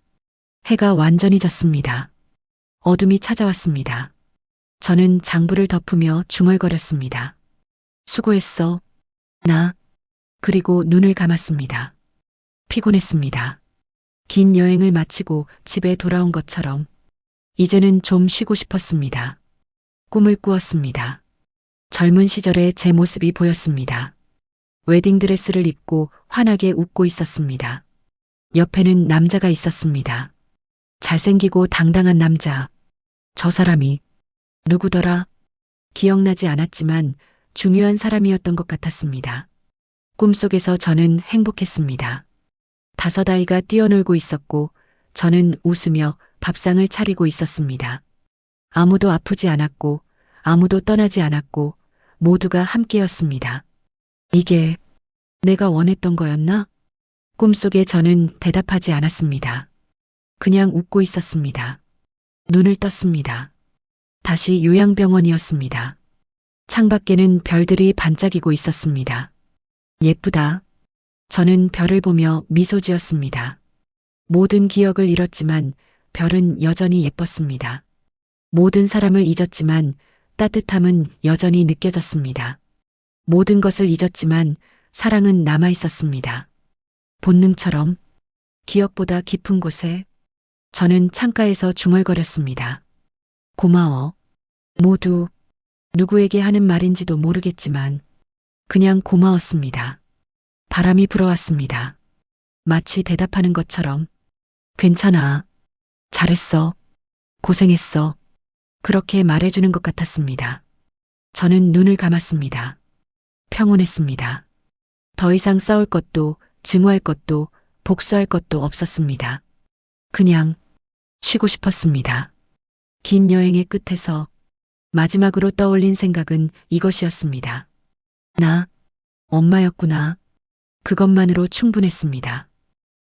해가 완전히 졌습니다. 어둠이 찾아왔습니다. 저는 장부를 덮으며 중얼거렸습니다. 수고했어. 나. 그리고 눈을 감았습니다. 피곤했습니다. 긴 여행을 마치고 집에 돌아온 것처럼 이제는 좀 쉬고 싶었습니다. 꿈을 꾸었습니다. 젊은 시절의 제 모습이 보였습니다. 웨딩드레스를 입고 환하게 웃고 있었습니다. 옆에는 남자가 있었습니다. 잘생기고 당당한 남자. 저 사람이 누구더라? 기억나지 않았지만 중요한 사람이었던 것 같았습니다. 꿈속에서 저는 행복했습니다. 5 아이가 뛰어놀고 있었고 저는 웃으며 밥상을 차리고 있었습니다. 아무도 아프지 않았고 아무도 떠나지 않았고 모두가 함께였습니다. 이게 내가 원했던 거였나? 꿈속에 저는 대답하지 않았습니다. 그냥 웃고 있었습니다. 눈을 떴습니다. 다시 요양병원이었습니다. 창밖에는 별들이 반짝이고 있었습니다. 예쁘다. 저는 별을 보며 미소 지었습니다. 모든 기억을 잃었지만 별은 여전히 예뻤습니다. 모든 사람을 잊었지만 따뜻함은 여전히 느껴졌습니다. 모든 것을 잊었지만 사랑은 남아 있었습니다. 본능처럼 기억보다 깊은 곳에 저는 창가에서 중얼거렸습니다. 고마워. 모두 누구에게 하는 말인지도 모르겠지만 그냥 고마웠습니다. 바람이 불어왔습니다. 마치 대답하는 것처럼 괜찮아. 잘했어. 고생했어. 그렇게 말해주는 것 같았습니다. 저는 눈을 감았습니다. 평온했습니다. 더 이상 싸울 것도 증오할 것도 복수할 것도 없었습니다. 그냥 쉬고 싶었습니다. 긴 여행의 끝에서 마지막으로 떠올린 생각은 이것이었습니다. 나 엄마였구나. 그것만으로 충분했습니다.